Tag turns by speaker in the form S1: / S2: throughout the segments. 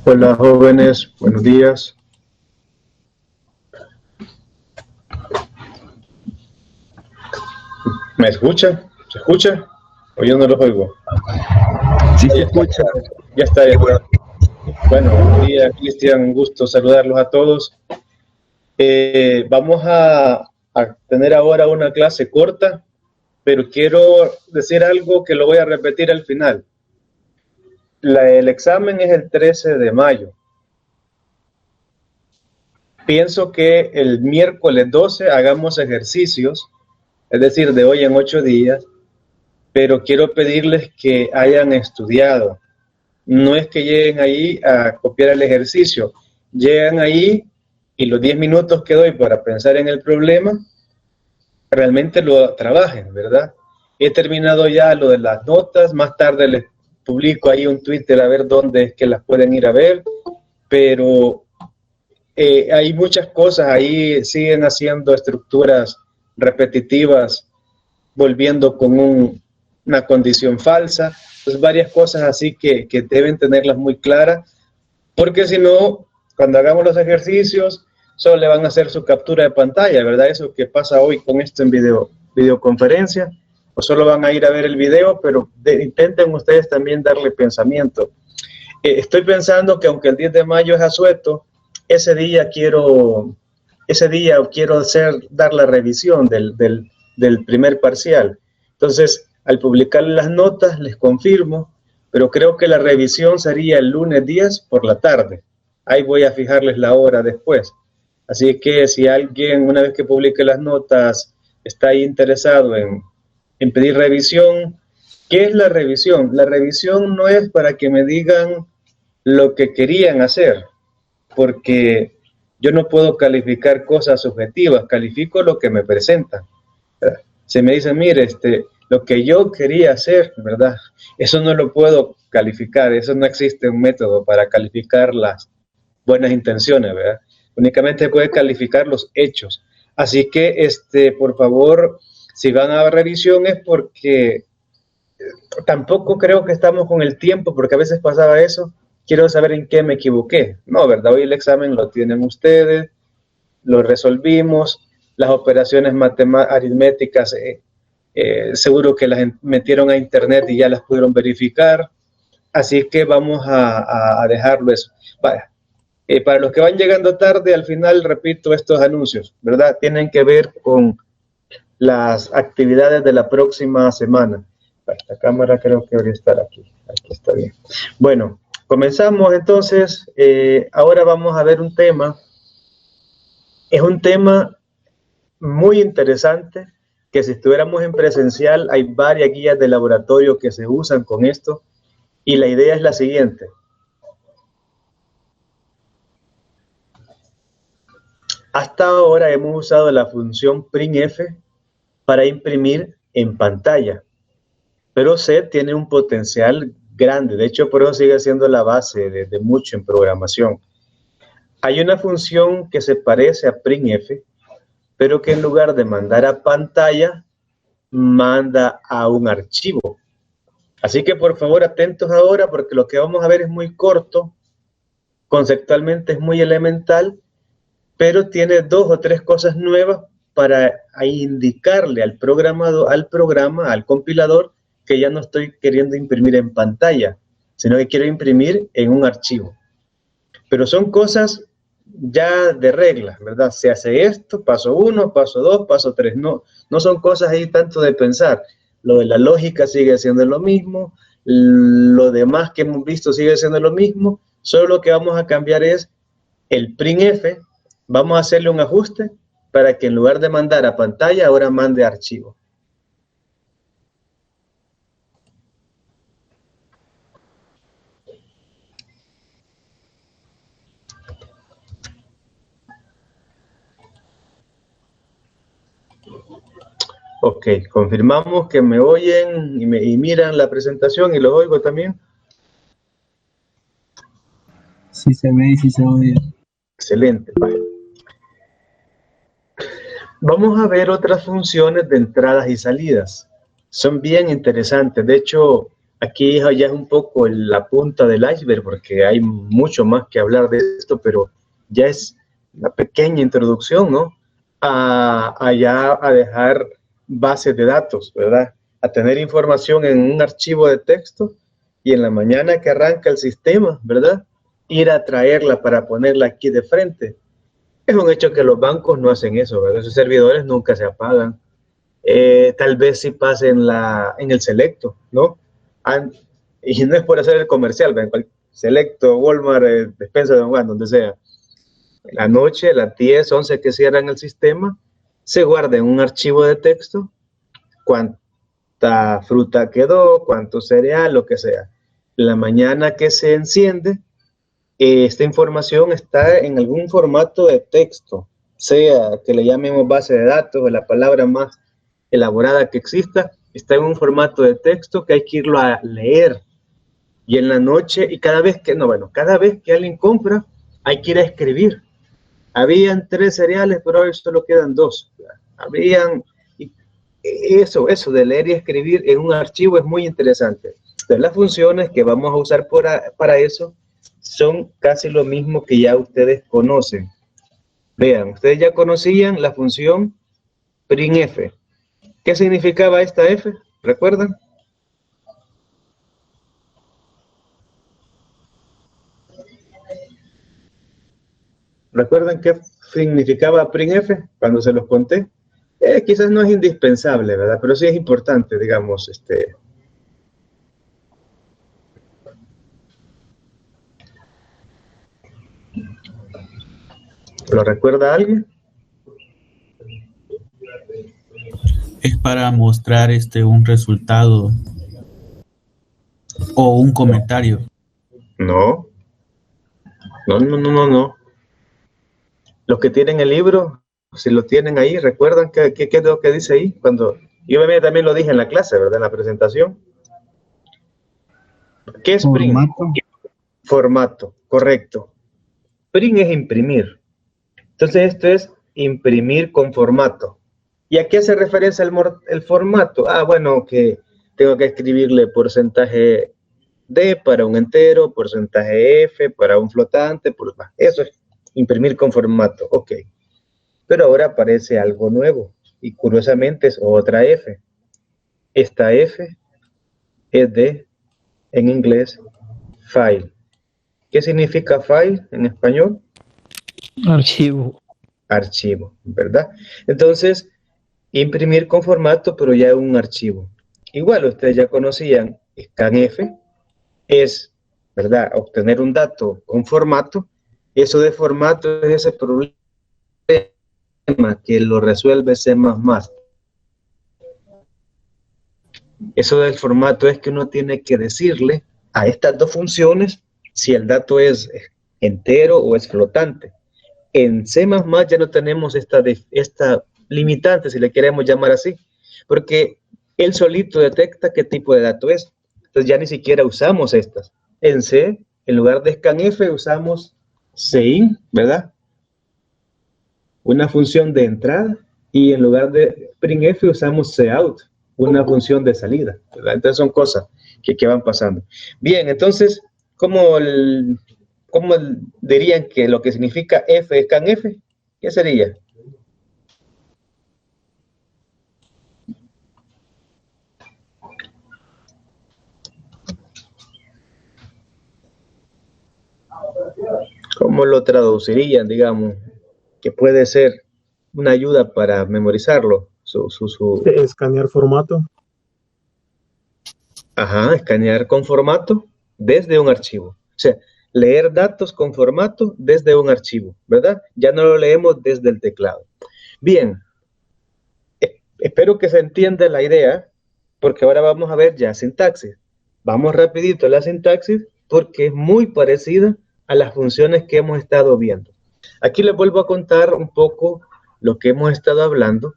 S1: Hola jóvenes, buenos días. ¿Me escuchan? ¿Se escucha? ¿O yo no los oigo?
S2: Sí, se escucha.
S1: Ya está. Bueno, buenos días, Cristian, un gusto saludarlos a todos. Vamos a tener ahora una clase corta, pero quiero decir algo que lo voy a repetir al final. El examen es el 13 de mayo. Pienso que el miércoles 12 hagamos ejercicios, es decir, de hoy en 8 días, pero quiero pedirles que hayan estudiado. No es que lleguen ahí a copiar el ejercicio, llegan ahí y los 10 minutos que doy para pensar en el problema, realmente lo trabajen, ¿verdad? He terminado ya lo de las notas, más tarde les publico ahí un Twitter a ver dónde es que las pueden ir a ver, pero hay muchas cosas ahí, siguen haciendo estructuras repetitivas, volviendo con una condición falsa, pues varias cosas así que deben tenerlas muy claras, porque si no, cuando hagamos los ejercicios, solo le van a hacer su captura de pantalla, ¿verdad? Eso que pasa hoy con esto en videoconferencia, o solo van a ir a ver el video, pero intenten ustedes también darle pensamiento. Estoy pensando que aunque el 10 de mayo es asueto, ese día quiero dar la revisión del primer parcial. Entonces, al publicar las notas, les confirmo, pero creo que la revisión sería el lunes 10 por la tarde. Ahí voy a fijarles la hora después. Así que si alguien, una vez que publique las notas, está ahí interesado en pedir revisión, ¿qué es la revisión? La revisión no es para que me digan lo que querían hacer, porque yo no puedo calificar cosas subjetivas, califico lo que me presentan. Se me dice, mire, lo que yo quería hacer, ¿verdad? Eso no lo puedo calificar, eso no existe un método para calificar las buenas intenciones, ¿verdad? Únicamente puede calificar los hechos. Así que, por favor, si van a revisión es porque tampoco creo que estamos con el tiempo, porque a veces pasaba eso, quiero saber en qué me equivoqué. No, ¿verdad? Hoy el examen lo tienen ustedes, lo resolvimos, las operaciones aritméticas, seguro que las metieron a internet y ya las pudieron verificar, así que vamos a dejarlo eso. Vaya. Para los que van llegando tarde, al final repito estos anuncios, ¿verdad? Tienen que ver con las actividades de la próxima semana. Esta cámara creo que debería estar aquí. Aquí está bien. Bueno, comenzamos entonces. Ahora vamos a ver un tema. Es un tema muy interesante que si estuviéramos en presencial hay varias guías de laboratorio que se usan con esto y la idea es la siguiente. Hasta ahora hemos usado la función printf para imprimir en pantalla, pero C tiene un potencial grande, de hecho por eso sigue siendo la base de mucho en programación. Hay una función que se parece a printf, pero que en lugar de mandar a pantalla, manda a un archivo. Así que por favor atentos ahora porque lo que vamos a ver es muy corto, conceptualmente es muy elemental, pero tiene 2 o 3 cosas nuevas para indicarle al programador, al compilador, que ya no estoy queriendo imprimir en pantalla, sino que quiero imprimir en un archivo. Pero son cosas ya de regla, ¿verdad? Se hace esto, paso 1, paso 2, paso 3. No son cosas ahí tanto de pensar. Lo de la lógica sigue siendo lo mismo, lo demás que hemos visto sigue siendo lo mismo, solo lo que vamos a cambiar es el printf, vamos a hacerle un ajuste para que en lugar de mandar a pantalla, ahora mande a archivo. Ok, confirmamos que me oyen y miran la presentación y los oigo también.
S2: Sí se ve y sí se oye.
S1: Excelente. Vamos a ver otras funciones de entradas y salidas. Son bien interesantes. De hecho, Aquí ya es un poco la punta del iceberg, porque hay mucho más que hablar de esto, pero ya es una pequeña introducción, ¿no? A dejar bases de datos, ¿verdad? A tener información en un archivo de texto y en la mañana que arranca el sistema, ¿verdad? Ir a traerla para ponerla aquí de frente. Es un hecho que los bancos no hacen eso, ¿verdad? Esos servidores nunca se apagan. Tal vez sí pase en el Selecto, ¿no? Y no es por hacer el comercial, ¿ven? Selecto, Walmart, Despensa de Don Juan, donde sea. La noche, las 10, 11 que cierran el sistema, se guarda en un archivo de texto cuánta fruta quedó, cuánto cereal, lo que sea. La mañana que se enciende, esta información está en algún formato de texto, sea que le llamemos base de datos o la palabra más elaborada que exista, está en un formato de texto que hay que irlo a leer. Y en la noche, y cada vez que alguien compra, hay que ir a escribir. Habían 3 cereales, pero hoy solo quedan 2. Eso de leer y escribir en un archivo es muy interesante. Entonces, las funciones que vamos a usar para eso son casi lo mismo que ya ustedes conocen. Vean, ustedes ya conocían la función printf. ¿Qué significaba esta f? ¿Recuerdan? ¿Recuerdan qué significaba printf cuando se los conté? Quizás no es indispensable, ¿verdad? Pero sí es importante, digamos, ¿Lo recuerda alguien?
S3: Es para mostrar un resultado o un comentario.
S1: No. Los que tienen el libro, si lo tienen ahí, ¿recuerdan qué es lo que dice ahí? Yo también lo dije en la clase, ¿verdad? En la presentación. ¿Qué es print? Formato, correcto. Print es imprimir. Entonces esto es imprimir con formato. ¿Y a qué hace referencia el formato? Bueno, que tengo que escribirle porcentaje D para un entero, porcentaje F para un flotante, eso es imprimir con formato, ok. Pero ahora aparece algo nuevo y curiosamente es otra F. Esta F es en inglés, file. ¿Qué significa file en español?
S2: Archivo.
S1: Archivo, ¿verdad? Entonces, imprimir con formato, pero ya es un archivo. Igual, ustedes ya conocían scanf, es, ¿verdad?, obtener un dato con formato. Eso de formato es ese problema que lo resuelve C++. Eso del formato es que uno tiene que decirle a estas dos funciones si el dato es entero o es flotante. En C++ ya no tenemos esta limitante, si le queremos llamar así, porque él solito detecta qué tipo de dato es. Entonces ya ni siquiera usamos estas. En C, en lugar de scanf, usamos cin, ¿verdad? Una función de entrada, y en lugar de printf usamos cout, una función de salida, ¿verdad? Entonces son cosas que van pasando. Bien, entonces, ¿cómo dirían que lo que significa f scanf? ¿Qué sería? ¿Cómo lo traducirían, digamos? Que puede ser una ayuda para memorizarlo.
S4: Escanear formato.
S1: Ajá, escanear con formato desde un archivo. O sea, leer datos con formato desde un archivo, ¿verdad? Ya no lo leemos desde el teclado. Bien, espero que se entienda la idea, porque ahora vamos a ver ya sintaxis. Vamos rapidito a la sintaxis, porque es muy parecida a las funciones que hemos estado viendo. Aquí les vuelvo a contar un poco lo que hemos estado hablando,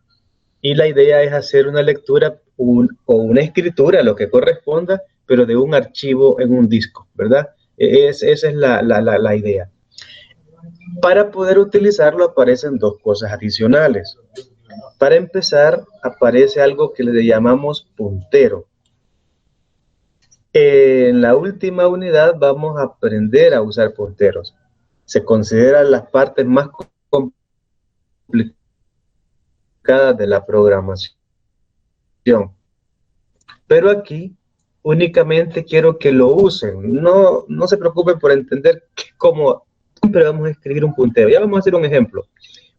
S1: y la idea es hacer una lectura o una escritura, lo que corresponda, pero de un archivo en un disco, ¿verdad? Esa es la idea. Para poder utilizarlo aparecen dos cosas adicionales. Para empezar, aparece algo que le llamamos puntero. En la última unidad vamos a aprender a usar punteros. Se consideran las partes más complicadas de la programación. Pero aquí únicamente quiero que lo usen. No se preocupen por entender cómo siempre vamos a escribir un puntero. Ya vamos a hacer un ejemplo.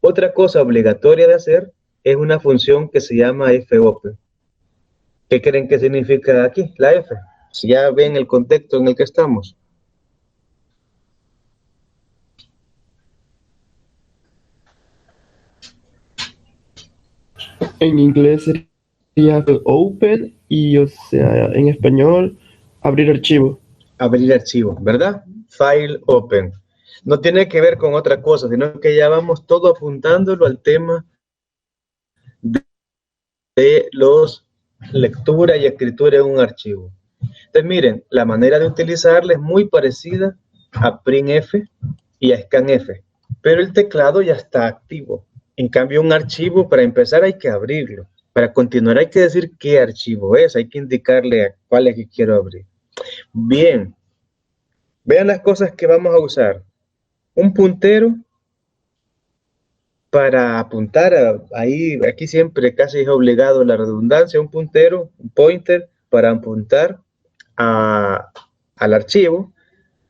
S1: Otra cosa obligatoria de hacer es una función que se llama fopen. ¿Qué creen que significa aquí? La F. Si ya ven el contexto en el que estamos.
S5: En inglés sería open y, o sea, en español, abrir archivo.
S1: Abrir archivo, ¿verdad? File open. No tiene que ver con otra cosa, sino que ya vamos todo apuntándolo al tema de los lectura y escritura en un archivo. Entonces miren, la manera de utilizarla es muy parecida a printf y a scanf, pero el teclado ya está activo. En cambio, un archivo, para empezar, hay que abrirlo. Para continuar, hay que decir qué archivo es, hay que indicarle a cuál es que quiero abrir. Bien, vean las cosas que vamos a usar. Un puntero para apuntar, ahí, aquí siempre casi es obligado la redundancia, un puntero, un pointer para apuntar al archivo.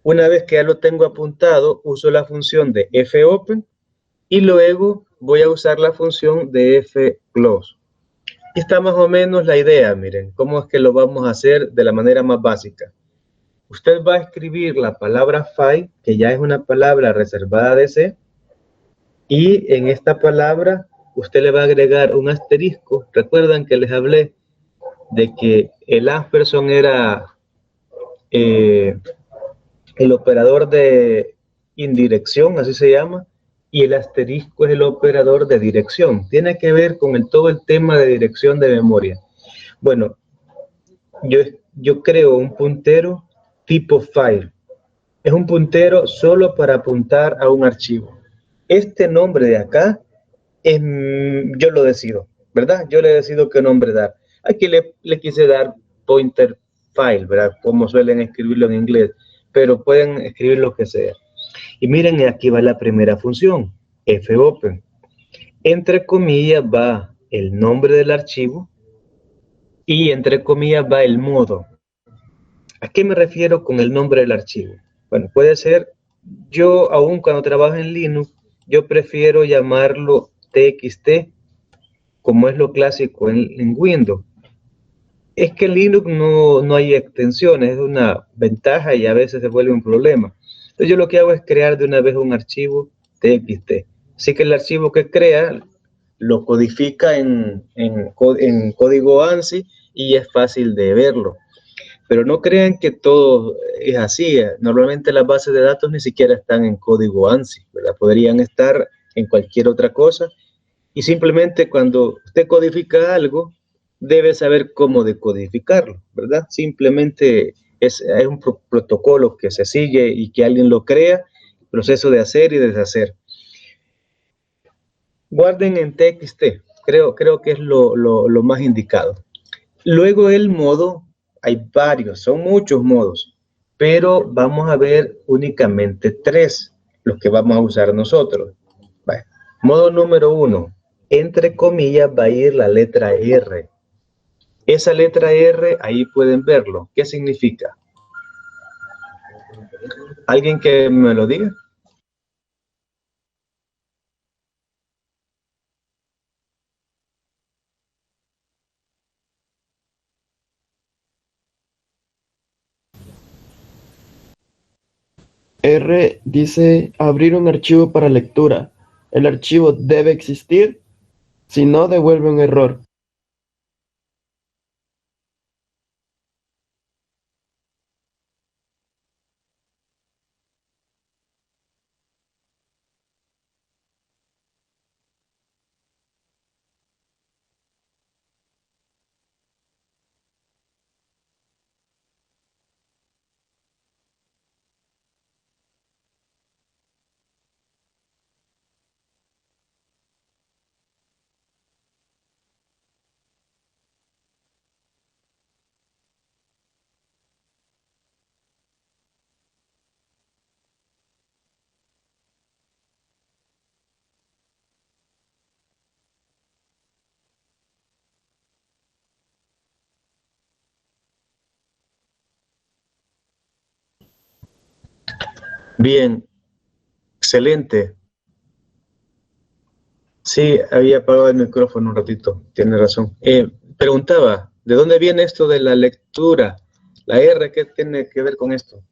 S1: Una vez que ya lo tengo apuntado, uso la función de fopen y luego voy a usar la función de fclose. Aquí está más o menos la idea, miren, cómo es que lo vamos a hacer de la manera más básica. Usted va a escribir la palabra file, que ya es una palabra reservada de C, y en esta palabra usted le va a agregar un asterisco. Recuerdan que les hablé de que el ampersand era el operador de indirección, así se llama, y el asterisco es el operador de dirección. Tiene que ver con todo el tema de dirección de memoria. Bueno, yo creo un puntero tipo file. Es un puntero solo para apuntar a un archivo. Este nombre de acá, yo lo decido, ¿verdad? Yo le decido qué nombre dar. Aquí le quise dar pointer file, ¿verdad? Como suelen escribirlo en inglés, pero pueden escribir lo que sea. Y miren, aquí va la primera función, fopen. Entre comillas va el nombre del archivo y entre comillas va el modo. ¿A qué me refiero con el nombre del archivo? Bueno, puede ser, yo aún cuando trabajo en Linux, yo prefiero llamarlo txt, como es lo clásico en Windows. Es que en Linux no hay extensiones, es una ventaja y a veces se vuelve un problema. Entonces yo lo que hago es crear de una vez un archivo txt. Así que el archivo que crea lo codifica en código ANSI y es fácil de verlo. Pero no crean que todo es así. Normalmente las bases de datos ni siquiera están en código ANSI, ¿verdad? Podrían estar en cualquier otra cosa. Y simplemente cuando usted codifica algo, debe saber cómo decodificarlo, ¿verdad? Simplemente es un protocolo que se sigue y que alguien lo crea, proceso de hacer y deshacer. Guarden en TXT, creo que es lo más indicado. Luego el modo, hay varios, son muchos modos, pero vamos a ver únicamente 3, los que vamos a usar nosotros. Vale. Modo número 1, entre comillas va a ir la letra R. Esa letra R, ahí pueden verlo. ¿Qué significa? ¿Alguien que me lo diga?
S5: R dice abrir un archivo para lectura. El archivo debe existir, si no devuelve un error.
S1: Bien, excelente. Sí, había apagado el micrófono un ratito, tiene razón. Preguntaba, ¿de dónde viene esto de la lectura? La R, ¿qué tiene que ver con esto?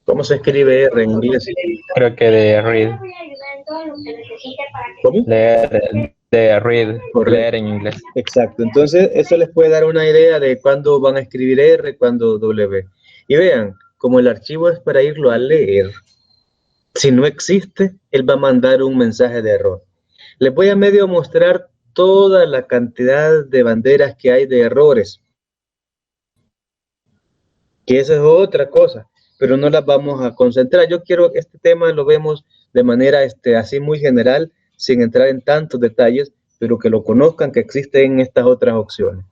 S1: ¿Cómo se escribe R en inglés?
S2: Creo que de read.
S1: ¿Cómo?
S2: De read,
S1: Correcto.
S2: leer en inglés.
S1: Exacto, entonces eso les puede dar una idea de cuándo van a escribir R, cuándo W. Y vean, como el archivo es para irlo a leer, si no existe, él va a mandar un mensaje de error. Les voy a medio mostrar toda la cantidad de banderas que hay de errores, que esa es otra cosa, pero no las vamos a concentrar. Yo quiero que este tema lo vemos de manera así muy general, sin entrar en tantos detalles, pero que lo conozcan que existen estas otras opciones.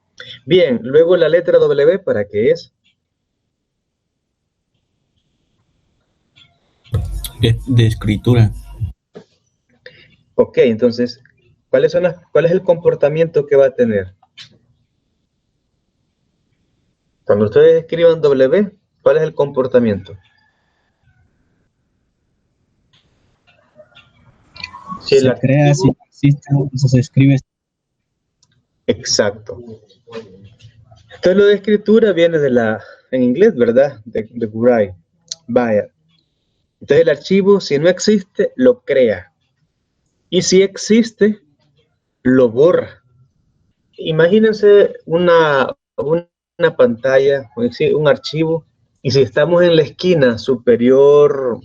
S1: Bien, luego la letra W, ¿para qué es?
S3: De escritura.
S1: Ok, entonces, ¿cuál es el comportamiento que va a tener? Cuando ustedes escriban W, ¿cuál es el comportamiento? Si
S3: Se crea, si existe, se escribe.
S1: Exacto. Entonces lo de escritura viene en inglés, ¿verdad? De write. Vaya. Entonces el archivo, si no existe, lo crea. Y si existe, lo borra. Imagínense una pantalla, un archivo, y si estamos en la esquina superior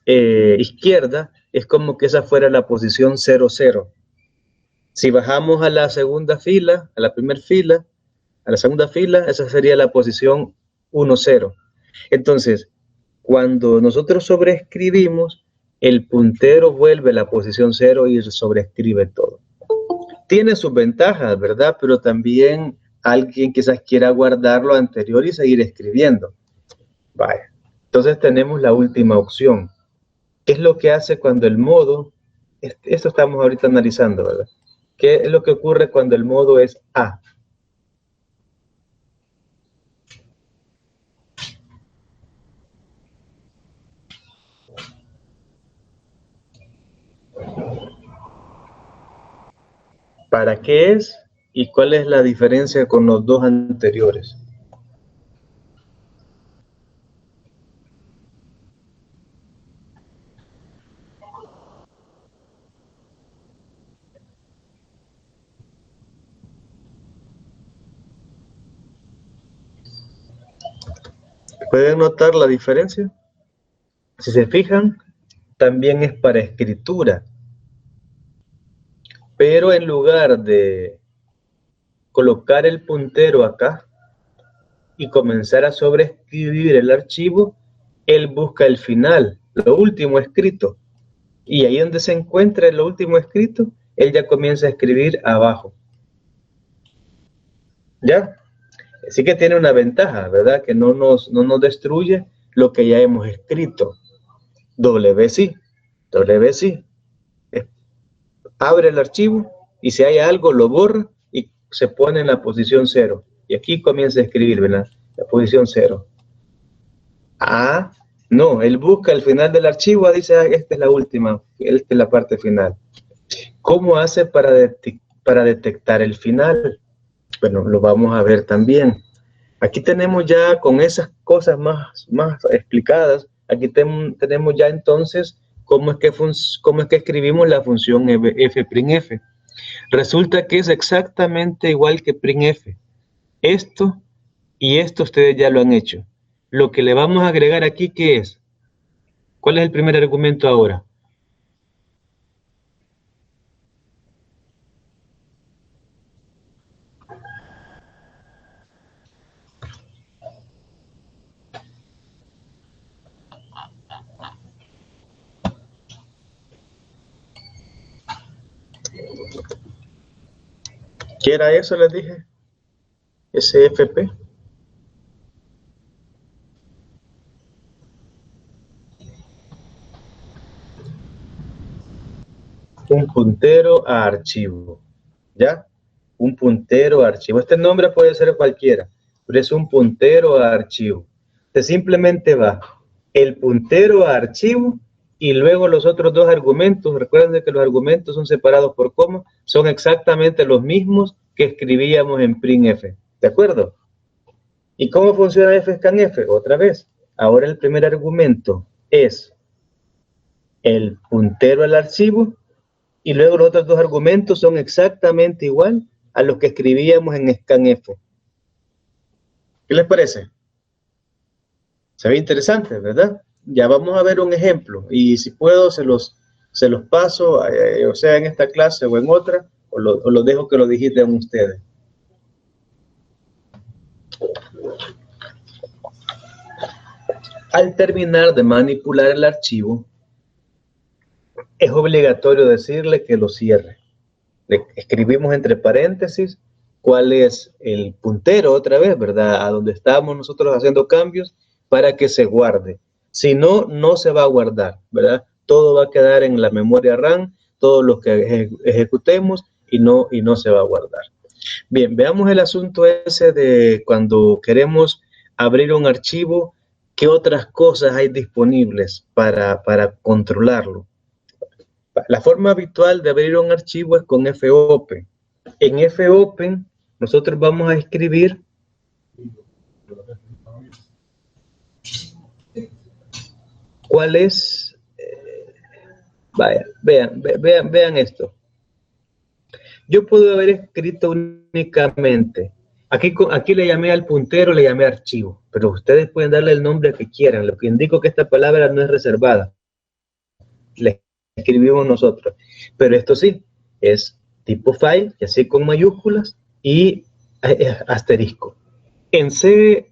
S1: izquierda, es como que esa fuera la posición 00. Si bajamos a la segunda fila, a la primera fila, a la segunda fila, esa sería la posición 10. Entonces, cuando nosotros sobreescribimos, el puntero vuelve a la posición 0 y sobreescribe todo. Tiene sus ventajas, ¿verdad? Pero también alguien quizás quiera guardar lo anterior y seguir escribiendo. Vaya. Entonces tenemos la última opción. ¿Qué es lo que hace cuando el modo, esto estamos ahorita analizando, ¿verdad? ¿Qué es lo que ocurre cuando el modo es A? ¿Para qué es? ¿Y cuál es la diferencia con los dos anteriores? ¿Pueden notar la diferencia? Si se fijan, también es para escritura. Pero en lugar de colocar el puntero acá y comenzar a sobreescribir el archivo, él busca el final, lo último escrito. Y ahí donde se encuentra lo último escrito, él ya comienza a escribir abajo. ¿Ya? Así que tiene una ventaja, ¿verdad? Que no nos destruye lo que ya hemos escrito. W sí. Abre el archivo y si hay algo lo borra y se pone en la posición 0. Y aquí comienza a escribir, ¿verdad? La posición 0. Ah, no, él busca el final del archivo, dice, esta es la última, esta es la parte final. ¿Cómo hace para detectar el final? Bueno, lo vamos a ver también. Aquí tenemos ya con esas cosas más explicadas, aquí tenemos ya entonces cómo es que escribimos la función f'F. Resulta que es exactamente igual que printf. Esto y esto ustedes ya lo han hecho. Lo que le vamos a agregar aquí, ¿qué es? ¿Cuál es el primer argumento ahora? ¿Qué era eso, les dije? SFP. Un puntero a archivo, ¿ya? Un puntero a archivo. Este nombre puede ser cualquiera, pero es un puntero a archivo. simplemente va el puntero a archivo y luego los otros dos argumentos. Recuerden que los argumentos son separados por coma, son exactamente los mismos que escribíamos en printf, ¿de acuerdo? ¿Y cómo funciona fscanf? Otra vez, ahora el primer argumento es el puntero al archivo y luego los otros dos argumentos son exactamente igual a los que escribíamos en scanf. ¿Qué les parece? Se ve interesante, ¿verdad? Ya vamos a ver un ejemplo y si puedo se los paso, o sea en esta clase o en otra, o lo dejo que lo digiten ustedes. Al terminar de manipular el archivo, es obligatorio decirle que lo cierre. Le escribimos entre paréntesis cuál es el puntero otra vez, ¿verdad? A donde estábamos nosotros haciendo cambios para que se guarde. Si no, no se va a guardar, ¿verdad? Todo va a quedar en la memoria RAM, todo lo que ejecutemos y no se va a guardar. Bien, veamos el asunto ese de cuando queremos abrir un archivo, ¿qué otras cosas hay disponibles para controlarlo? La forma habitual de abrir un archivo es con fopen. En fopen nosotros vamos a escribir cuál es, vaya, vean esto. Yo puedo haber escrito únicamente, aquí le llamé al puntero, le llamé archivo, pero ustedes pueden darle el nombre que quieran, lo que indico que esta palabra no es reservada. Le escribimos nosotros, pero esto sí, es tipo file, y así con mayúsculas y asterisco. En C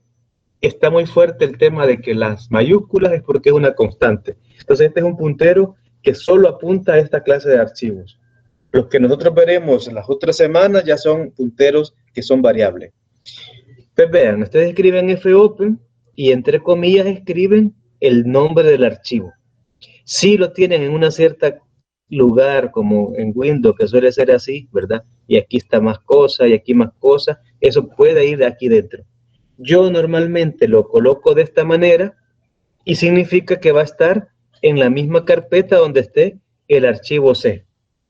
S1: está muy fuerte el tema de que las mayúsculas es porque es una constante. Entonces este es un puntero que solo apunta a esta clase de archivos. Los que nosotros veremos en las otras semanas ya son punteros que son variables. Pues vean, ustedes escriben fopen y entre comillas escriben el nombre del archivo. Si lo tienen en una cierta lugar como en Windows, que suele ser así, ¿verdad? Y aquí está más cosas y aquí más cosas, eso puede ir de aquí dentro. Yo normalmente lo coloco de esta manera y significa que va a estar en la misma carpeta donde esté el archivo C,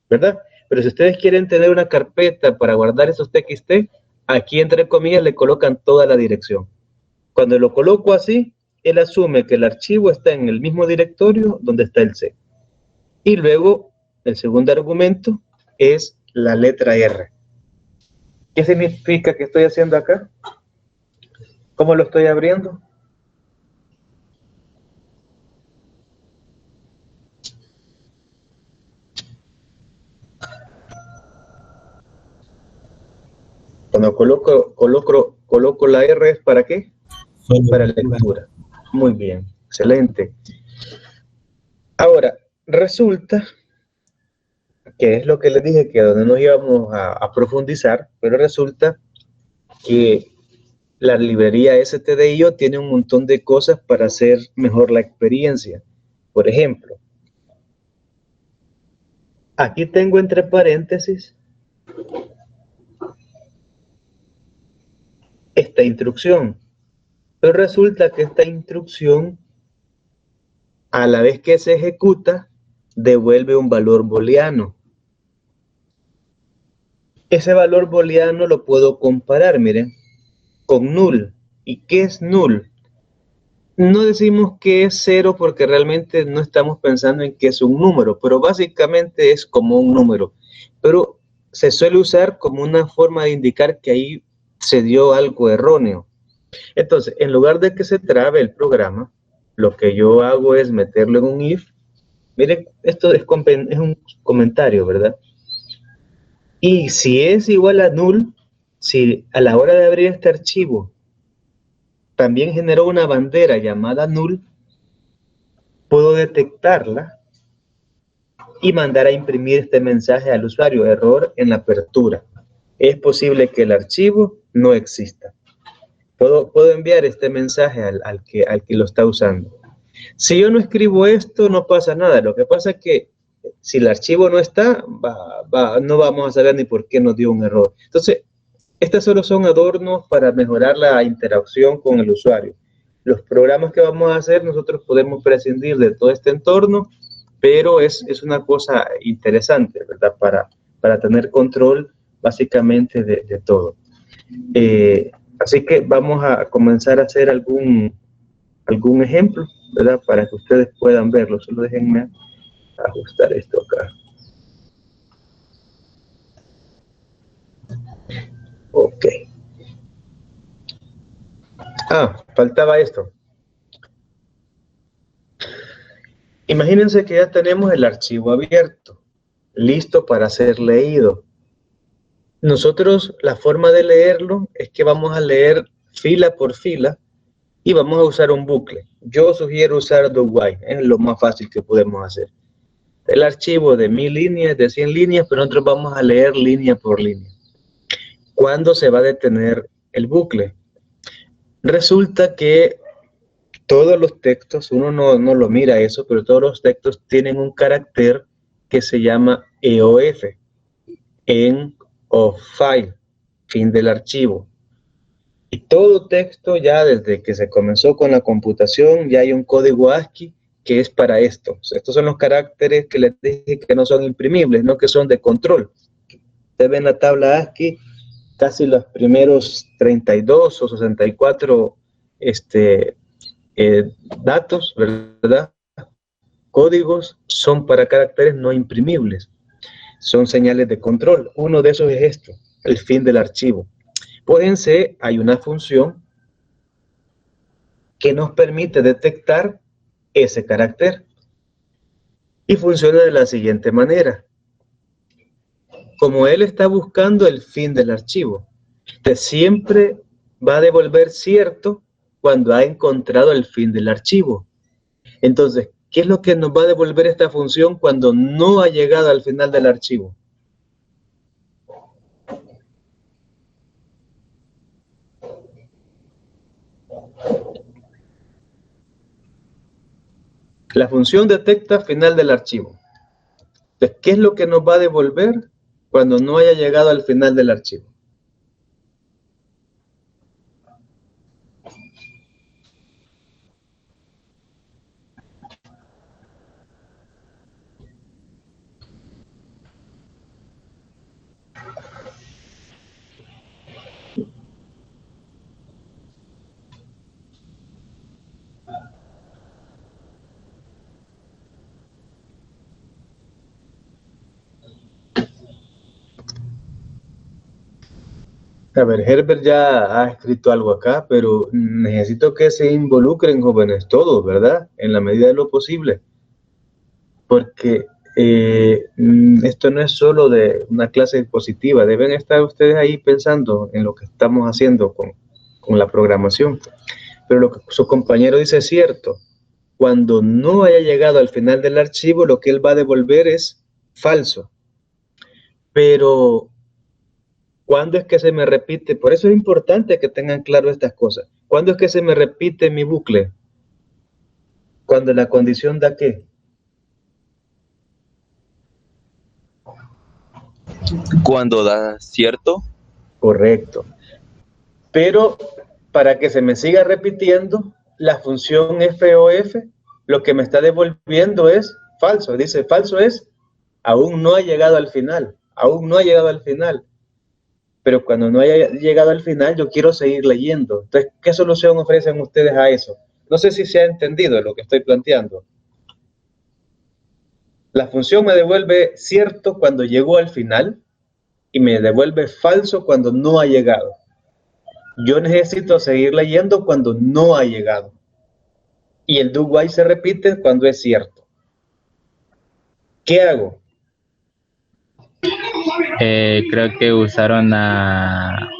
S1: ¿verdad? Pero si ustedes quieren tener una carpeta para guardar esos TXT, aquí entre comillas le colocan toda la dirección. Cuando lo coloco así, él asume que el archivo está en el mismo directorio donde está el C. Y luego, el segundo argumento es la letra R. ¿Qué significa que estoy haciendo acá? ¿Cómo lo estoy abriendo? Cuando coloco la R, ¿es para qué? Para lectura. Muy bien, excelente. Ahora, resulta que es lo que les dije, que donde nos íbamos a profundizar, pero resulta que la librería stdio tiene un montón de cosas para hacer mejor la experiencia. Por ejemplo, aquí tengo entre paréntesis esta instrucción, pero resulta que esta instrucción, a la vez que se ejecuta, devuelve un valor booleano. Ese valor booleano lo puedo comparar, miren, con null. ¿Y qué es null? No decimos que es 0 porque realmente no estamos pensando en que es un número, pero básicamente es como un número. Pero se suele usar como una forma de indicar que ahí se dio algo erróneo. Entonces, en lugar de que se trabe el programa, lo que yo hago es meterlo en un if. Miren, esto es un comentario, ¿verdad? Y si es igual a null, si a la hora de abrir este archivo también generó una bandera llamada null, puedo detectarla y mandar a imprimir este mensaje al usuario: error en la apertura. Es posible que el archivo no exista. Puedo enviar este mensaje al que lo está usando. Si yo no escribo esto, no pasa nada. Lo que pasa es que si el archivo no está, no vamos a saber ni por qué nos dio un error. Entonces, estas solo son adornos para mejorar la interacción con el usuario. los programas que vamos a hacer, nosotros podemos prescindir de todo este entorno, pero es una cosa interesante, ¿verdad? Para tener control básicamente de todo. Así que vamos a comenzar a hacer algún ejemplo, ¿verdad? Para que ustedes puedan verlo. Solo déjenme ajustar esto acá. Ok. Faltaba esto. Imagínense que ya tenemos el archivo abierto, listo para ser leído. Nosotros, la forma de leerlo es que vamos a leer fila por fila y vamos a usar un bucle. Yo sugiero usar DoWhile, es lo más fácil que podemos hacer. El archivo de 1000 líneas, de 100 líneas, pero nosotros vamos a leer línea por línea. ¿Cuándo se va a detener el bucle? Resulta que todos los textos, uno no lo mira eso, pero todos los textos tienen un carácter que se llama EOF, End of File, fin del archivo. Y todo texto, ya desde que se comenzó con la computación, ya hay un código ASCII que es para esto. Estos son los caracteres que les dije que no son imprimibles, no que son de control. Ustedes ven la tabla ASCII, casi los primeros 32 o 64 datos, ¿verdad? Códigos son para caracteres no imprimibles. Son señales de control. Uno de esos es esto, el fin del archivo. Pues en C hay una función que nos permite detectar ese carácter y funciona de la siguiente manera. Como él está buscando el fin del archivo, usted siempre va a devolver cierto cuando ha encontrado el fin del archivo. Entonces, ¿qué es lo que nos va a devolver esta función cuando no ha llegado al final del archivo? La función detecta final del archivo. Entonces, ¿qué es lo que nos va a devolver cuando no haya llegado al final del archivo? A ver, Herbert ya ha escrito algo acá, pero necesito que se involucren, jóvenes, todos, ¿verdad? En la medida de lo posible. Porque esto no es solo de una clase expositiva, deben estar ustedes ahí pensando en lo que estamos haciendo con la programación. Pero lo que su compañero dice es cierto. Cuando no haya llegado al final del archivo, lo que él va a devolver es falso. Pero ¿cuándo es que se me repite? Por eso es importante que tengan claro estas cosas. ¿Cuándo es que se me repite mi bucle? Cuando la condición da ¿qué?
S6: Cuando da cierto.
S1: Correcto. Pero para que se me siga repitiendo, la función FOF lo que me está devolviendo es falso. Dice, falso es, aún no ha llegado al final. Aún no ha llegado al final. Pero cuando no haya llegado al final, yo quiero seguir leyendo. Entonces, ¿qué solución ofrecen ustedes a eso? No sé si se ha entendido lo que estoy planteando. La función me devuelve cierto cuando llegó al final y me devuelve falso cuando no ha llegado. Yo necesito seguir leyendo cuando no ha llegado. Y el do while se repite cuando es cierto. ¿Qué hago?
S2: Creo que usaron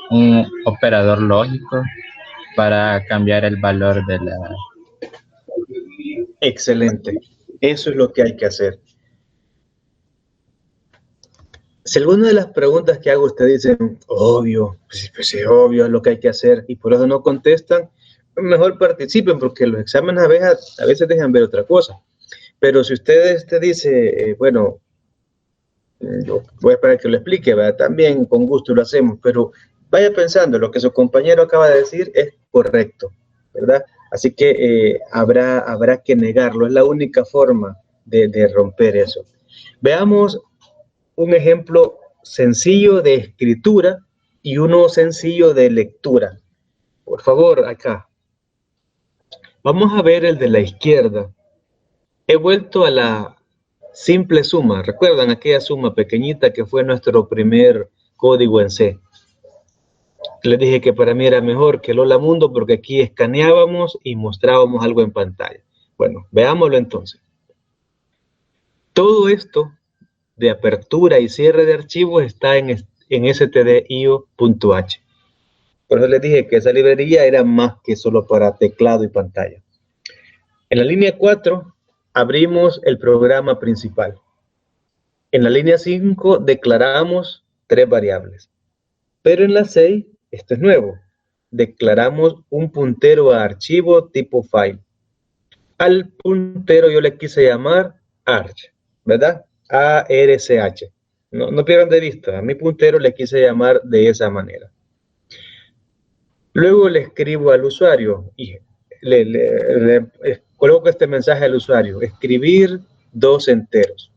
S2: un operador lógico para cambiar el valor de la...
S1: Excelente. Eso es lo que hay que hacer. Si alguna de las preguntas que hago ustedes dicen, obvio, pues es obvio, es lo que hay que hacer, y por eso no contestan, mejor participen, porque los exámenes a veces dejan ver otra cosa. Pero si ustedes te dice, bueno, voy a esperar que lo explique, ¿verdad? También con gusto lo hacemos, pero vaya pensando, lo que su compañero acaba de decir es correcto, ¿verdad? Así que habrá que negarlo. Es la única forma de romper eso. Veamos un ejemplo sencillo de escritura y uno sencillo de lectura. Por favor, acá. Vamos a ver el de la izquierda. He vuelto a la simple suma. ¿Recuerdan aquella suma pequeñita que fue nuestro primer código en C? Les dije que para mí era mejor que el Hola Mundo porque aquí escaneábamos y mostrábamos algo en pantalla. Bueno, veámoslo entonces. Todo esto de apertura y cierre de archivos está en stdio.h. Por eso les dije que esa librería era más que solo para teclado y pantalla. En la línea 4 abrimos el programa principal. En la línea 5 declaramos 3 variables. Pero en la 6, esto es nuevo, declaramos un puntero a archivo tipo file. Al puntero yo le quise llamar arch, ¿verdad? ARCH. No pierdan de vista, a mi puntero le quise llamar de esa manera. Luego le escribo al usuario y le coloco este mensaje al usuario, escribir 2 enteros.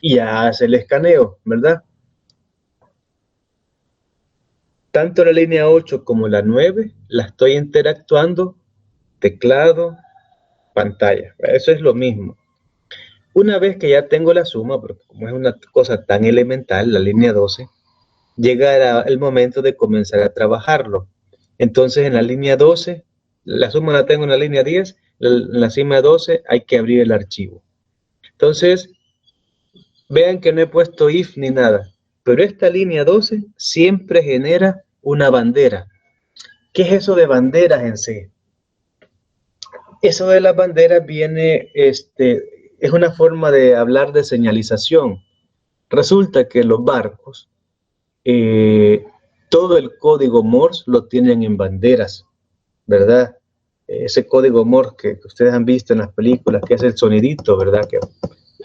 S1: Y ya hace el escaneo, ¿verdad? Tanto la línea 8 como la 9 la estoy interactuando teclado, pantalla. Eso es lo mismo. Una vez que ya tengo la suma, porque como es una cosa tan elemental, la línea 12, llega el momento de comenzar a trabajarlo. Entonces en la línea 12, la suma la tengo en la línea 10, en la cima 12 hay que abrir el archivo. Entonces, vean que no he puesto if ni nada, pero esta línea 12 siempre genera una bandera. ¿Qué es eso de banderas en C? Eso de las banderas viene, es una forma de hablar de señalización. Resulta que los barcos, todo el código Morse lo tienen en banderas, ¿verdad? Ese código Morse que ustedes han visto en las películas, que hace el sonidito, ¿verdad? Que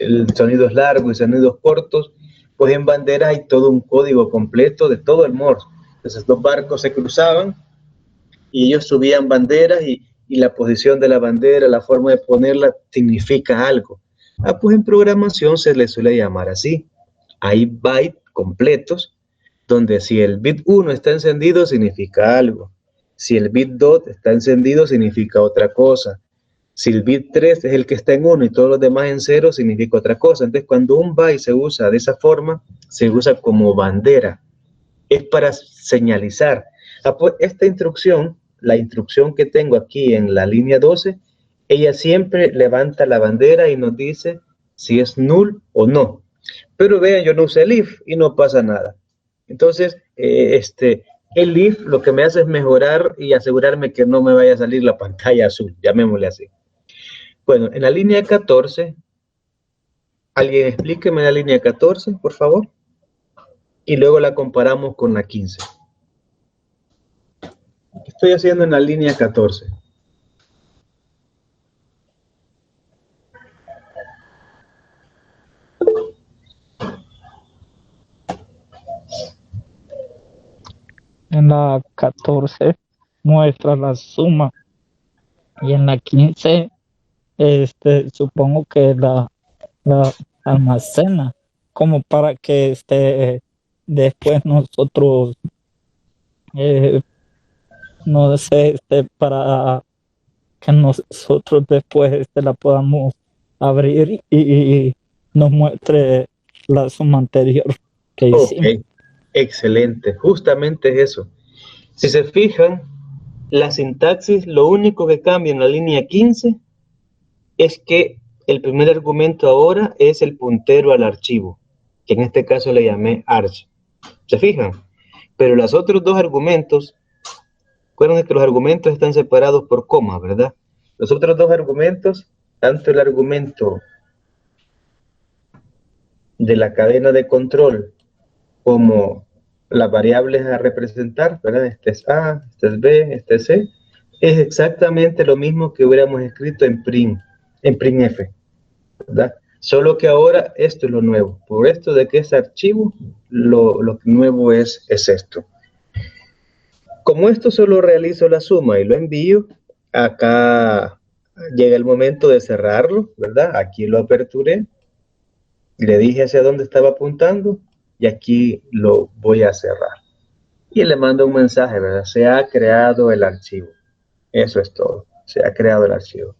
S1: el sonido es largo y sonidos cortos, pues en banderas hay todo un código completo de todo el Morse. Entonces los barcos se cruzaban y ellos subían banderas y la posición de la bandera, la forma de ponerla, significa algo. Pues en programación se le suele llamar así. Hay bytes completos donde si el bit 1 está encendido significa algo. Si el bit 2 está encendido significa otra cosa. Si el bit 3 es el que está en 1 y todos los demás en 0 significa otra cosa. Entonces cuando un byte se usa de esa forma, se usa como bandera. Es para señalizar. Pues esta instrucción, la instrucción que tengo aquí en la línea 12, ella siempre levanta la bandera y nos dice si es null o no. Pero vean, yo no usé el if y no pasa nada. Entonces, el if lo que me hace es mejorar y asegurarme que no me vaya a salir la pantalla azul, llamémosle así. Bueno, en la línea 14, ¿alguien explíqueme la línea 14, por favor? Y luego la comparamos con la 15. ¿Qué estoy haciendo en la línea 14?
S7: En la 14 muestra la suma y en la 15 supongo que la almacena como para que después nosotros no sé, para que nosotros después la podamos abrir y nos muestre la suma anterior que hicimos.
S1: Okay. Excelente, justamente es eso. Si se fijan, la sintaxis, lo único que cambia en la línea 15 es que el primer argumento ahora es el puntero al archivo, que en este caso le llamé arch. ¿Se fijan? Pero los otros dos argumentos, recuerden que los argumentos están separados por coma, ¿verdad? Los otros dos argumentos, tanto el argumento de la cadena de control como las variables a representar, ¿verdad? Este es A, este es B, este es C, es exactamente lo mismo que hubiéramos escrito en printf, ¿verdad? Solo que ahora esto es lo nuevo. Por esto de que es archivo, lo nuevo es esto. Como esto solo realizo la suma y lo envío, acá llega el momento de cerrarlo, ¿verdad? Aquí lo aperturé, le dije hacia dónde estaba apuntando y aquí lo voy a cerrar. Y le mando un mensaje, ¿verdad? Se ha creado el archivo. Eso es todo. Se ha creado el archivo.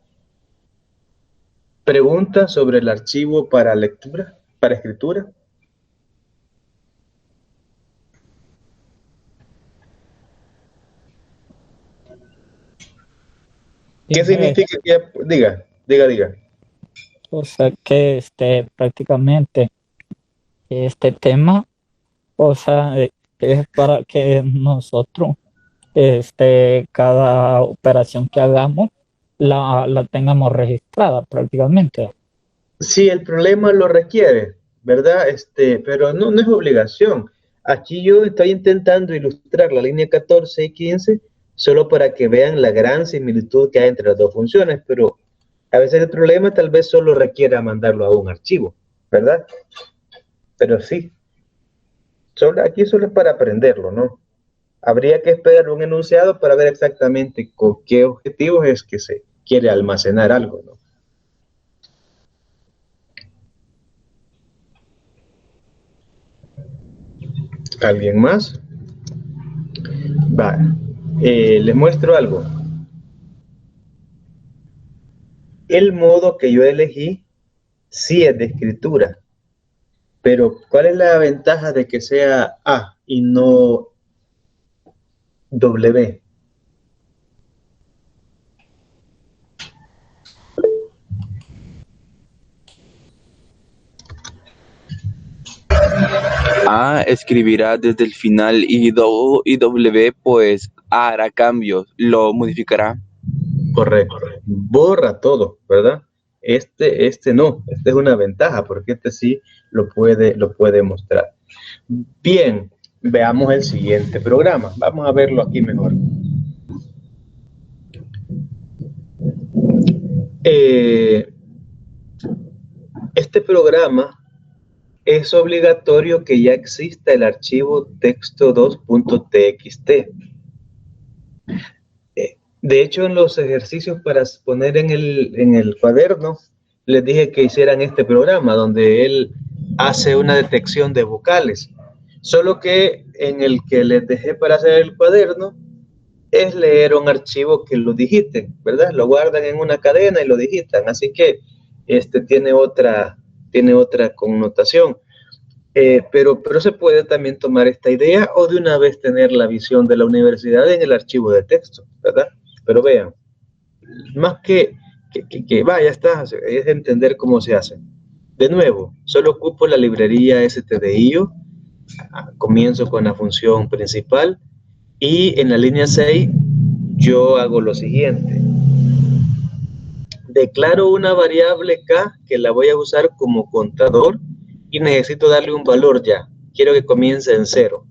S1: ¿Pregunta sobre el archivo para lectura, para escritura? ¿Qué significa que diga?
S7: O sea que prácticamente este tema, o sea, es para que nosotros, cada operación que hagamos, la tengamos registrada prácticamente.
S1: Sí, el problema lo requiere, ¿verdad? Pero no es obligación. Aquí yo estoy intentando ilustrar la línea 14 y 15 solo para que vean la gran similitud que hay entre las dos funciones, pero a veces el problema tal vez solo requiera mandarlo a un archivo, ¿verdad? Pero sí, aquí solo es para aprenderlo, ¿no? Habría que esperar un enunciado para ver exactamente con qué objetivos es que se quiere almacenar algo, ¿no? ¿Alguien más? Va, les muestro algo. El modo que yo elegí sí es de escritura, pero ¿cuál es la ventaja de que sea A y no W?
S6: A escribirá desde el final y W pues hará cambios, lo modificará.
S1: Correcto. Borra todo, ¿verdad? No, esta es una ventaja porque este sí lo puede mostrar. Bien, veamos el siguiente programa. Vamos a verlo aquí mejor. Este programa es obligatorio que ya exista el archivo texto2.txt. De hecho, en los ejercicios para poner en el cuaderno, les dije que hicieran este programa donde él hace una detección de vocales. Solo que en el que les dejé para hacer el cuaderno es leer un archivo que lo digiten, ¿verdad? Lo guardan en una cadena y lo digitan. Así que tiene otra connotación. Pero se puede también tomar esta idea o de una vez tener la visión de la universidad en el archivo de texto, ¿verdad? Pero vean, más que ya está, es entender cómo se hace. De nuevo, solo ocupo la librería stdio, comienzo con la función principal y en la línea 6 yo hago lo siguiente. Declaro una variable k que la voy a usar como contador y necesito darle un valor ya. Quiero que comience en 0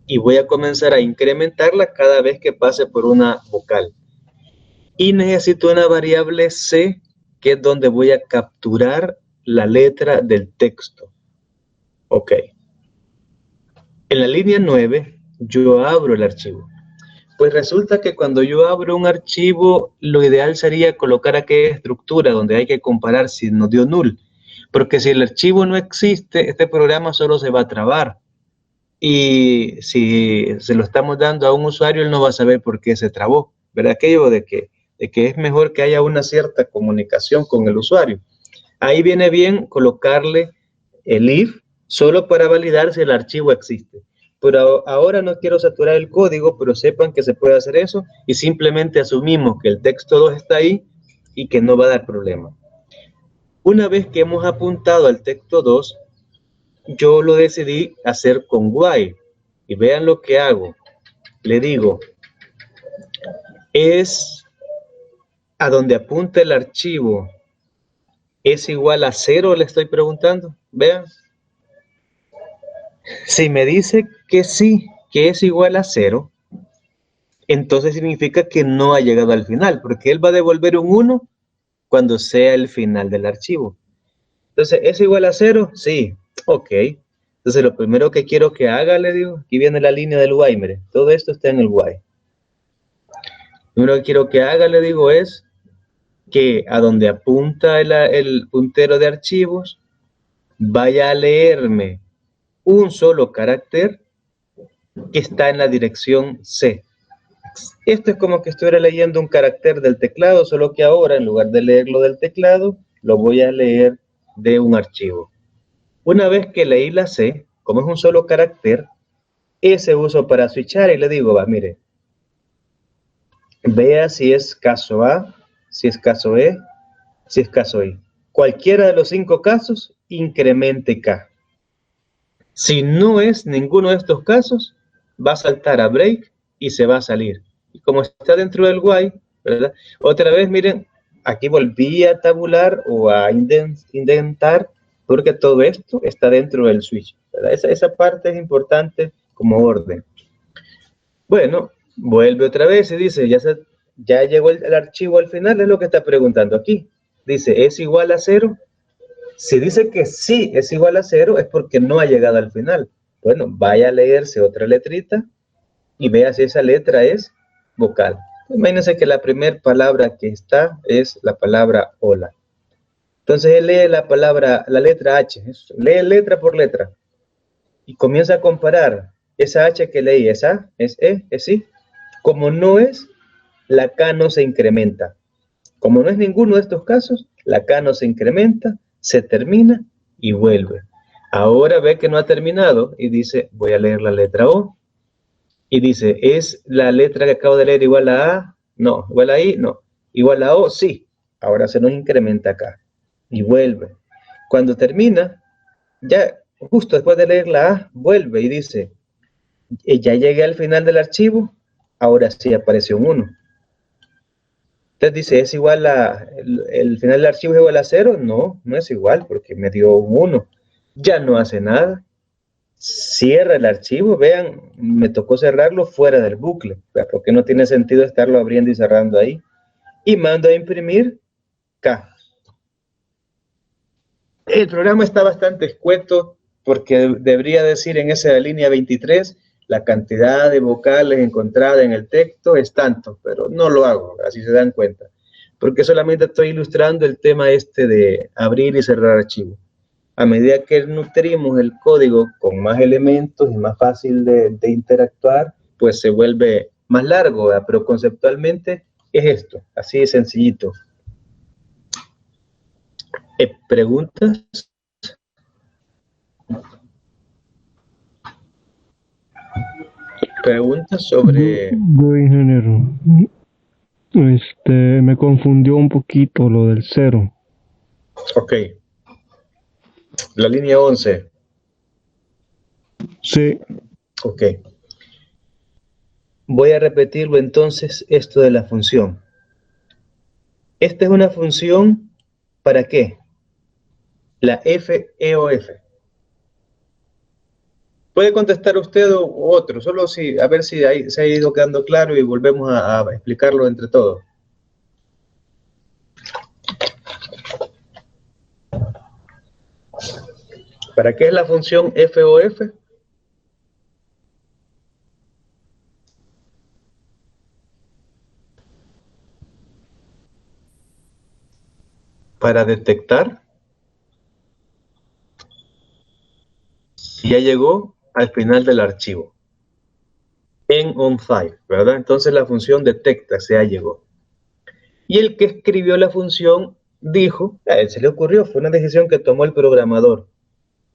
S1: y voy a comenzar a incrementarla cada vez que pase por una vocal. Y necesito una variable c, que es donde voy a capturar la letra del texto. Ok. En la línea 9, yo abro el archivo. Pues resulta que cuando yo abro un archivo, lo ideal sería colocar aquella estructura donde hay que comparar si nos dio null. Porque si el archivo no existe, este programa solo se va a trabar. Y si se lo estamos dando a un usuario, él no va a saber por qué se trabó. ¿Verdad? Aquello de que es mejor que haya una cierta comunicación con el usuario. Ahí viene bien colocarle el if solo para validar si el archivo existe. Pero ahora no quiero saturar el código, pero sepan que se puede hacer eso y simplemente asumimos que el texto 2 está ahí y que no va a dar problema. Una vez que hemos apuntado al texto 2, yo lo decidí hacer con while. Y vean lo que hago. Le digo, es a donde apunta el archivo, ¿es igual a 0? Le estoy preguntando. Vean. Si me dice que sí, que es igual a 0, entonces significa que no ha llegado al final, porque él va a devolver un 1 cuando sea el final del archivo. Entonces, ¿es igual a 0? Sí. Ok. Entonces, lo primero que quiero que haga, le digo, aquí viene la línea del while, mire, todo esto está en el while. Lo único que quiero que haga, le digo, es que a donde apunta el puntero de archivos, vaya a leerme un solo carácter que está en la dirección C. Esto es como que estuviera leyendo un carácter del teclado, solo que ahora, en lugar de leerlo del teclado, lo voy a leer de un archivo. Una vez que leí la C, como es un solo carácter, ese uso para switchar y le digo, va, mire, vea si es caso A, si es caso E, si es caso I. Cualquiera de los 5 casos, incremente K. Si no es ninguno de estos casos, va a saltar a break y se va a salir. Y como está dentro del while, ¿verdad? Otra vez, miren, aquí volví a tabular o a indentar, porque todo esto está dentro del switch, ¿verdad? Esa parte es importante como orden. Bueno, vuelve otra vez y dice, ya llegó el archivo al final, es lo que está preguntando aquí. Dice, ¿es igual a 0? Si dice que sí es igual a 0, es porque no ha llegado al final. Bueno, vaya a leerse otra letrita y vea si esa letra es vocal. Imagínense que la primera palabra que está es la palabra hola. Entonces él lee la letra H, lee letra por letra y comienza a comparar esa H que leí, ¿es A? ¿Es E? ¿Es I? Como no es, la K no se incrementa. Como no es ninguno de estos casos, la K no se incrementa, se termina y vuelve. Ahora ve que no ha terminado y dice, voy a leer la letra O. Y dice, ¿es la letra que acabo de leer igual a A? No. ¿Igual a I? No. ¿Igual a O? Sí. Ahora se nos incrementa acá. Y vuelve. Cuando termina, ya justo después de leer la A, vuelve y dice, ya llegué al final del archivo, ahora sí apareció un 1. Entonces dice, ¿es igual el final del archivo es igual a 0? No, no es igual porque me dio un 1. Ya no hace nada. Cierra el archivo, vean, me tocó cerrarlo fuera del bucle, porque no tiene sentido estarlo abriendo y cerrando ahí. Y mando a imprimir K. El programa está bastante escueto porque debería decir en esa línea 23 la cantidad de vocales encontrada en el texto es tanto, pero no lo hago, así se dan cuenta, porque solamente estoy ilustrando el tema este de abrir y cerrar archivos. A medida que nutrimos el código con más elementos y más fácil de interactuar, pues se vuelve más largo, ¿verdad? Pero conceptualmente es esto, así de sencillito. ¿Preguntas? ¿Preguntas sobre...?
S8: Yo, ingeniero, me confundió un poquito lo del 0.
S1: Ok. La línea 11.
S8: Sí.
S1: Ok. Voy a repetirlo entonces, esto de la función. Esta es una función, ¿para qué? La FEOF. Puede contestar usted o otro, solo si, a ver si ahí se ha ido quedando claro y volvemos a explicarlo entre todos. ¿Para qué es la función FOF? Para detectar si ya llegó al final del archivo. En onFile, ¿verdad? Entonces la función detecta si ya llegó. Y el que escribió la función dijo, a él se le ocurrió, fue una decisión que tomó el programador.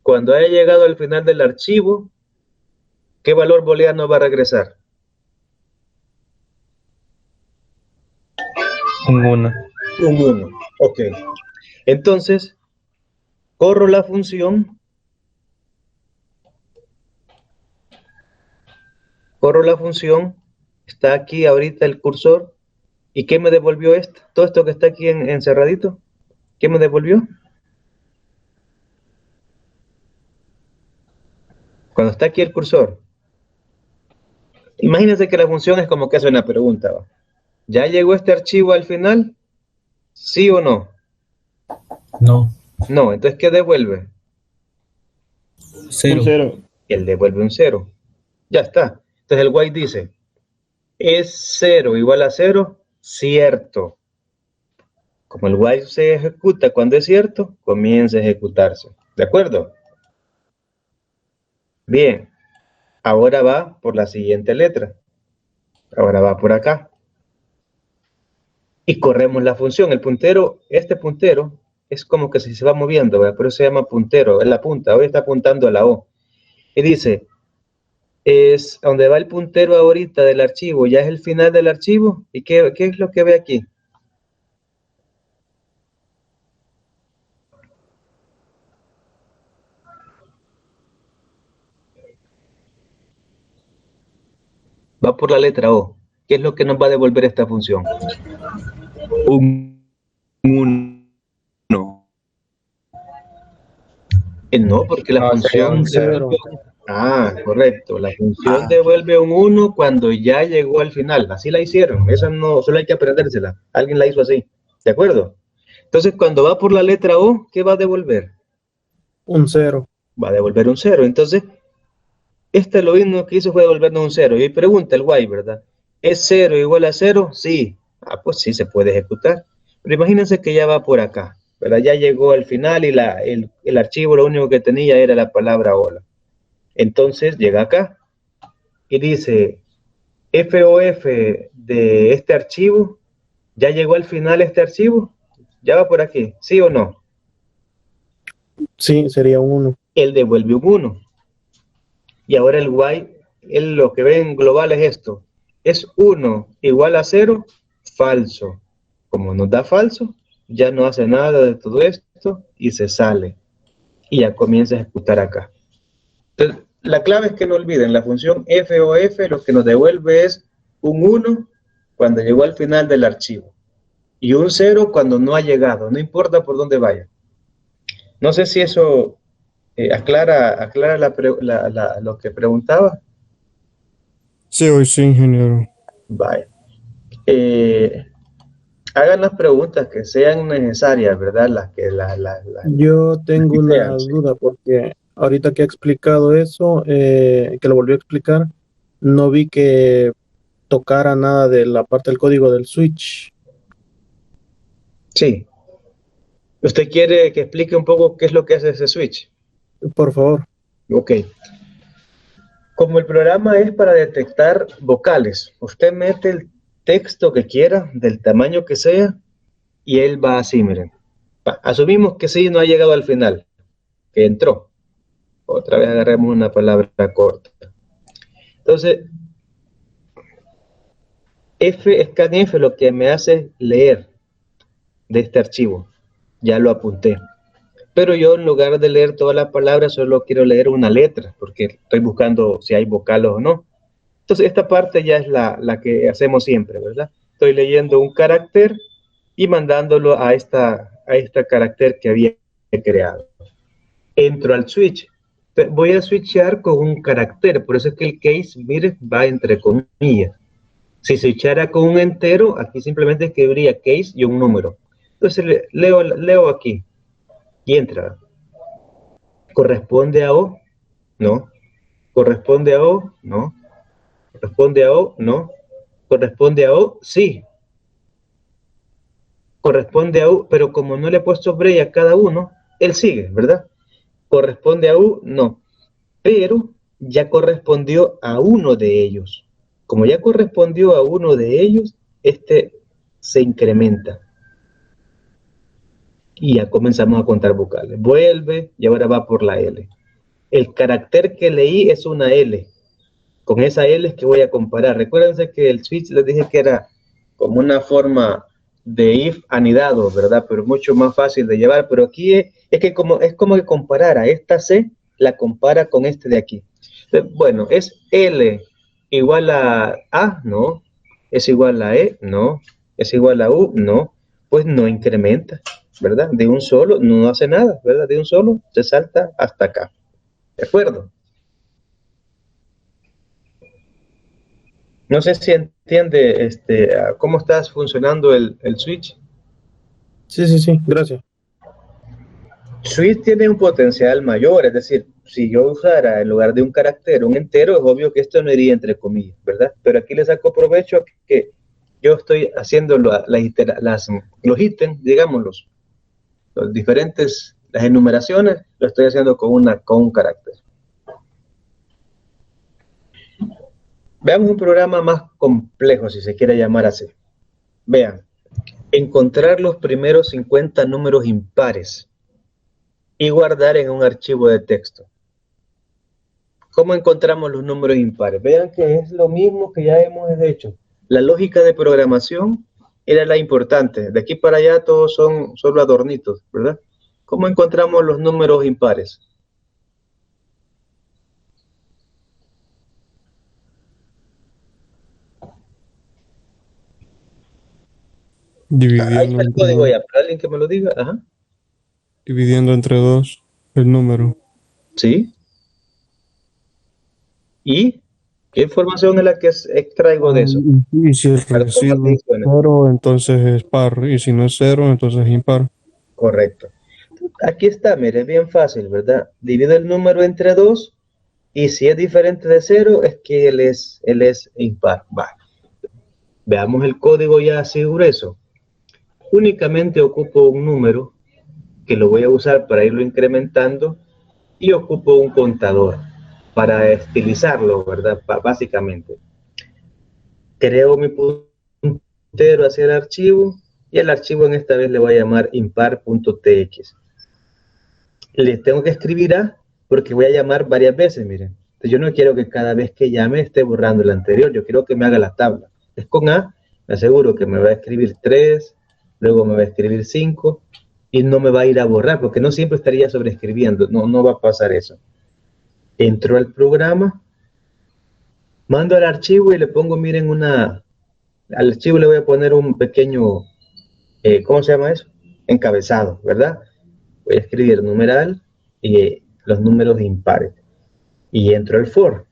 S1: Cuando haya llegado al final del archivo, ¿qué valor booleano va a regresar?
S8: Un 1.
S1: Un 1, ok. Entonces, corro la función. Está aquí ahorita el cursor. ¿Y qué me devolvió esto? Todo esto que está aquí encerradito. ¿Qué me devolvió? Cuando está aquí el cursor. Imagínense que la función es como que hace una pregunta, ¿va? ¿Ya llegó este archivo al final? ¿Sí o no?
S3: No.
S1: No, entonces ¿qué devuelve?
S3: 0.
S5: Un 0.
S1: Él devuelve un 0. Ya está. Entonces el while dice, ¿Es 0 igual a 0? Cierto. Como el while se ejecuta cuando es cierto, comienza a ejecutarse. ¿De acuerdo? Bien. Ahora va por la siguiente letra. Ahora va por acá. Y corremos la función. El puntero, este puntero, es como que si se va moviendo, ¿verdad? Por eso se llama puntero, es la punta. Hoy está apuntando a la O. Y dice, es donde va el puntero ahorita del archivo, ya es el final del archivo. ¿Y qué es lo que ve aquí? Va por la letra O. ¿Qué es lo que nos va a devolver esta función?
S6: Un 1.
S1: No, porque la función... correcto. La función devuelve un 1 cuando ya llegó al final. Así la hicieron. Esa no, solo hay que aprendérsela. Alguien la hizo así. ¿De acuerdo? Entonces, cuando va por la letra O, ¿qué va a devolver?
S4: Un 0.
S1: Va a devolver un 0. Entonces, lo mismo que hizo fue devolvernos un 0. Y pregunta el why, ¿verdad? ¿Es 0 igual a 0? Sí. Pues sí, se puede ejecutar. Pero imagínense que ya va por acá, ¿verdad? Ya llegó al final y el archivo lo único que tenía era la palabra hola. Entonces llega acá y dice, FOF de este archivo, ¿ya llegó al final este archivo? ¿Ya va por aquí? ¿Sí o no?
S4: Sí, sería un 1.
S1: Él devuelve un 1. Y ahora el while, lo que ve en global es esto. ¿Es 1 igual a 0? Falso. Como nos da falso, ya no hace nada de todo esto y se sale. Y ya comienza a ejecutar acá. Entonces, la clave es que no olviden, la función FOF lo que nos devuelve es un 1 cuando llegó al final del archivo. Y un 0 cuando no ha llegado, no importa por dónde vaya. No sé si eso aclara lo que preguntaba.
S8: Sí, hoy sí, ingeniero.
S1: Vaya. Hagan las preguntas que sean necesarias, ¿verdad?
S4: Yo tengo una
S1: sean, sí.
S4: duda porque ahorita que ha explicado eso, que lo volvió a explicar, no vi que tocara nada de la parte del código del switch.
S1: Sí. ¿Usted quiere que explique un poco qué es lo que hace ese switch?
S4: Por favor.
S1: Ok. Como el programa es para detectar vocales, usted mete el texto que quiera, del tamaño que sea, y él va así, miren. Asumimos que sí, no ha llegado al final, que entró. Otra vez agarremos una palabra corta. Entonces, scanf lo que me hace es leer de este archivo. Ya lo apunté. Pero yo en lugar de leer toda la palabra, solo quiero leer una letra, porque estoy buscando si hay vocales o no. Entonces esta parte ya es la que hacemos siempre, ¿verdad? Estoy leyendo un carácter y mandándolo a esta carácter que había creado. Entro al switch. Voy a switchar con un carácter, por eso es que el case, mire, va entre comillas. Si switchara con un entero, aquí simplemente escribiría case y un número. Entonces leo aquí y entra. ¿Corresponde a O? No. ¿Corresponde a O? No. ¿Corresponde a O? No. ¿Corresponde a O? Sí. Corresponde a U, pero como no le he puesto break a cada uno, él sigue, ¿verdad? ¿Corresponde a U? No. Pero ya correspondió a uno de ellos. Como ya correspondió a uno de ellos, este se incrementa. Y ya comenzamos a contar vocales. Vuelve y ahora va por la L. El carácter que leí es una L. Con esa L es que voy a comparar. Recuérdense que el switch les dije que era como una forma de if anidado, ¿verdad? Pero mucho más fácil de llevar. Pero aquí es como que comparar a esta C, la compara con este de aquí. Bueno, ¿es L igual a A? No. ¿Es igual a E? No. ¿Es igual a U? No. Pues no incrementa, ¿verdad? De un solo no hace nada, ¿verdad? De un solo se salta hasta acá. ¿De acuerdo? No sé si entiende cómo está funcionando el switch.
S4: Sí, gracias.
S1: Switch tiene un potencial mayor, es decir, si yo usara en lugar de un carácter un entero, es obvio que esto no iría entre comillas, ¿verdad? Pero aquí le saco provecho que yo estoy haciendo los ítems, digamos, los diferentes, las enumeraciones, lo estoy haciendo con un carácter. Veamos un programa más complejo, si se quiere llamar así. Vean, encontrar los primeros 50 números impares y guardar en un archivo de texto. ¿Cómo encontramos los números impares? Vean que es lo mismo que ya hemos hecho. La lógica de programación era la importante. De aquí para allá todos son solo adornitos, ¿verdad? ¿Cómo encontramos los números impares? Ahí está el código ya, para alguien que me lo diga. Ajá.
S8: Dividiendo entre 2 el número.
S1: Sí. ¿Y qué información es la que extraigo de eso?
S8: Y si el residuo es 0, entonces es par. Y si no es 0, entonces es impar.
S1: Correcto. Aquí está, mire, es bien fácil, ¿verdad? Divide el número entre 2 y si es diferente de 0 es que él es impar. Va. Veamos el código ya así grueso. Únicamente ocupo un número que lo voy a usar para irlo incrementando y ocupo un contador para estilizarlo, ¿verdad? Básicamente. Creo mi puntero hacia el archivo y el archivo en esta vez le voy a llamar impar.tx. Le tengo que escribir A porque voy a llamar varias veces, miren. Entonces yo no quiero que cada vez que llame esté borrando el anterior, yo quiero que me haga la tabla. Es con A, me aseguro que me va a escribir 3, luego me va a escribir 5 y no me va a ir a borrar porque no siempre estaría sobreescribiendo, no va a pasar eso. Entro al programa, mando al archivo y le pongo, miren, al archivo le voy a poner un pequeño, ¿cómo se llama eso? Encabezado, ¿verdad? Voy a escribir numeral y los números impares. Y entro al for.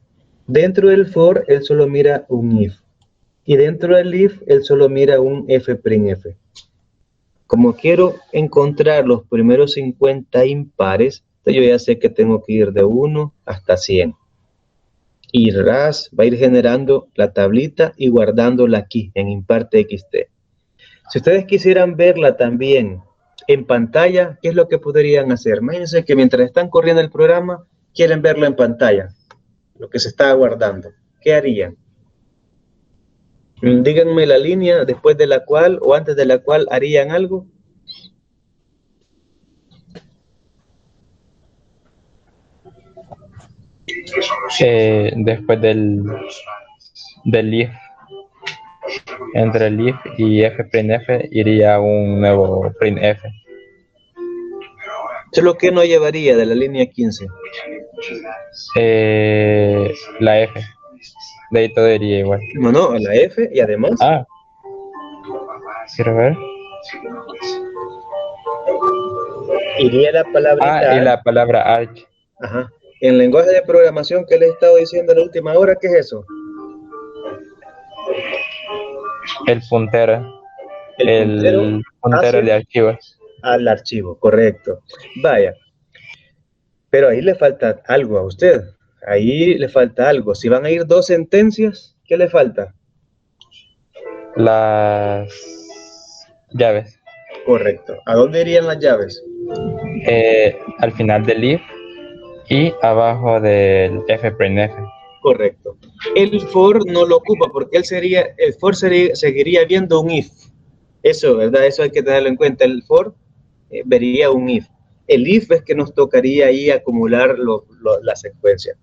S1: Dentro del for, él solo mira un if. Y dentro del if, él solo mira un f'printf. Como quiero encontrar los primeros 50 impares, yo ya sé que tengo que ir de 1 hasta 100. Y RAS va a ir generando la tablita y guardándola aquí en impar.txt. Si ustedes quisieran verla también en pantalla, ¿qué es lo que podrían hacer? Imagínense que mientras están corriendo el programa, quieren verlo en pantalla, lo que se está guardando. ¿Qué harían? Díganme la línea después de la cual o antes de la cual harían algo.
S2: Después del if, entre el if y fprintf iría un nuevo printf.
S1: ¿Solo que no llevaría de la línea 15?
S2: La f. De ahí todo iría igual.
S1: No, la F y además.
S2: Quiero ver.
S1: Iría la palabra.
S2: Y la palabra arch.
S1: Ajá. En lenguaje de programación que le he estado diciendo en la última hora, ¿qué es eso?
S2: El puntero. El puntero de archivos.
S1: Al archivo, correcto. Vaya. Pero ahí le falta algo a usted. Ahí le falta algo. Si van a ir 2 sentencias, ¿qué le falta?
S2: Las llaves.
S1: Correcto. ¿A dónde irían las llaves?
S2: Al final del if y abajo del fprintf.
S1: Correcto. El for no lo ocupa porque el for seguiría viendo un if. Eso, ¿verdad? Eso hay que tenerlo en cuenta. El for vería un if. El if es que nos tocaría ahí acumular la secuencia.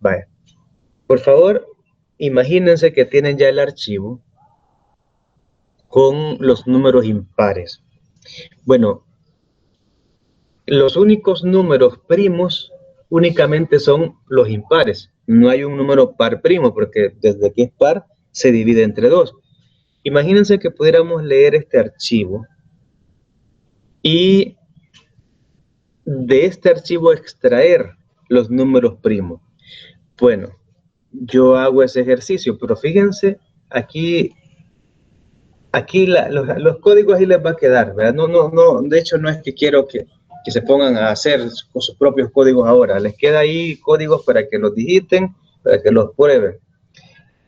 S1: Vaya. Por favor, imagínense que tienen ya el archivo con los números impares. Bueno, los únicos números primos únicamente son los impares. No hay un número par primo porque desde que es par se divide entre 2. Imagínense que pudiéramos leer este archivo y de este archivo extraer los números primos. Bueno, yo hago ese ejercicio, pero fíjense, aquí los códigos ahí les va a quedar, ¿verdad? No, de hecho no es que quiero que que se pongan a hacer con sus propios códigos ahora. Les queda ahí códigos para que los digiten, para que los prueben.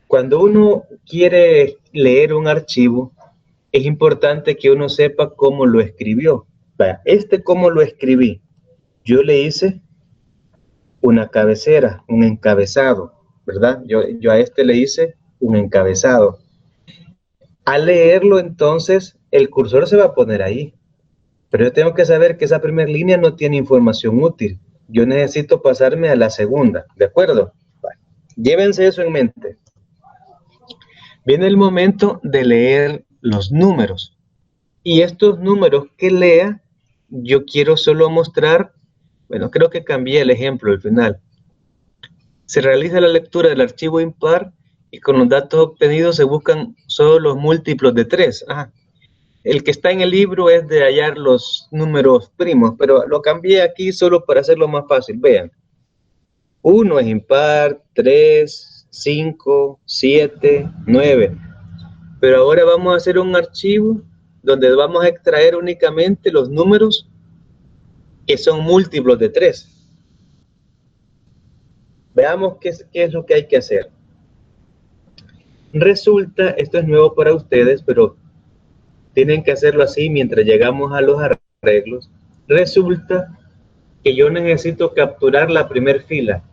S1: Cuando uno quiere leer un archivo, es importante que uno sepa cómo lo escribió. Vaya, cómo lo escribí. Yo le hice una cabecera, un encabezado, ¿verdad? Yo a le hice un encabezado. Al leerlo, entonces, el cursor se va a poner ahí. Pero yo tengo que saber que esa primera línea no tiene información útil. Yo necesito pasarme a la segunda, ¿de acuerdo? Vale. Llévense eso en mente. Viene el momento de leer los números. Y estos números que lea, yo quiero solo mostrar, bueno, creo que cambié el ejemplo al final. Se realiza la lectura del archivo impar y con los datos obtenidos se buscan solo los múltiplos de 3. Ajá. El que está en el libro es de hallar los números primos, pero lo cambié aquí solo para hacerlo más fácil. Vean, 1 es impar, 3, 5, 7, 9. Pero ahora vamos a hacer un archivo donde vamos a extraer únicamente los números que son múltiplos de 3. Veamos qué es lo que hay que hacer. Resulta, esto es nuevo para ustedes, pero tienen que hacerlo así mientras llegamos a los arreglos. Resulta que yo necesito capturar la primera fila.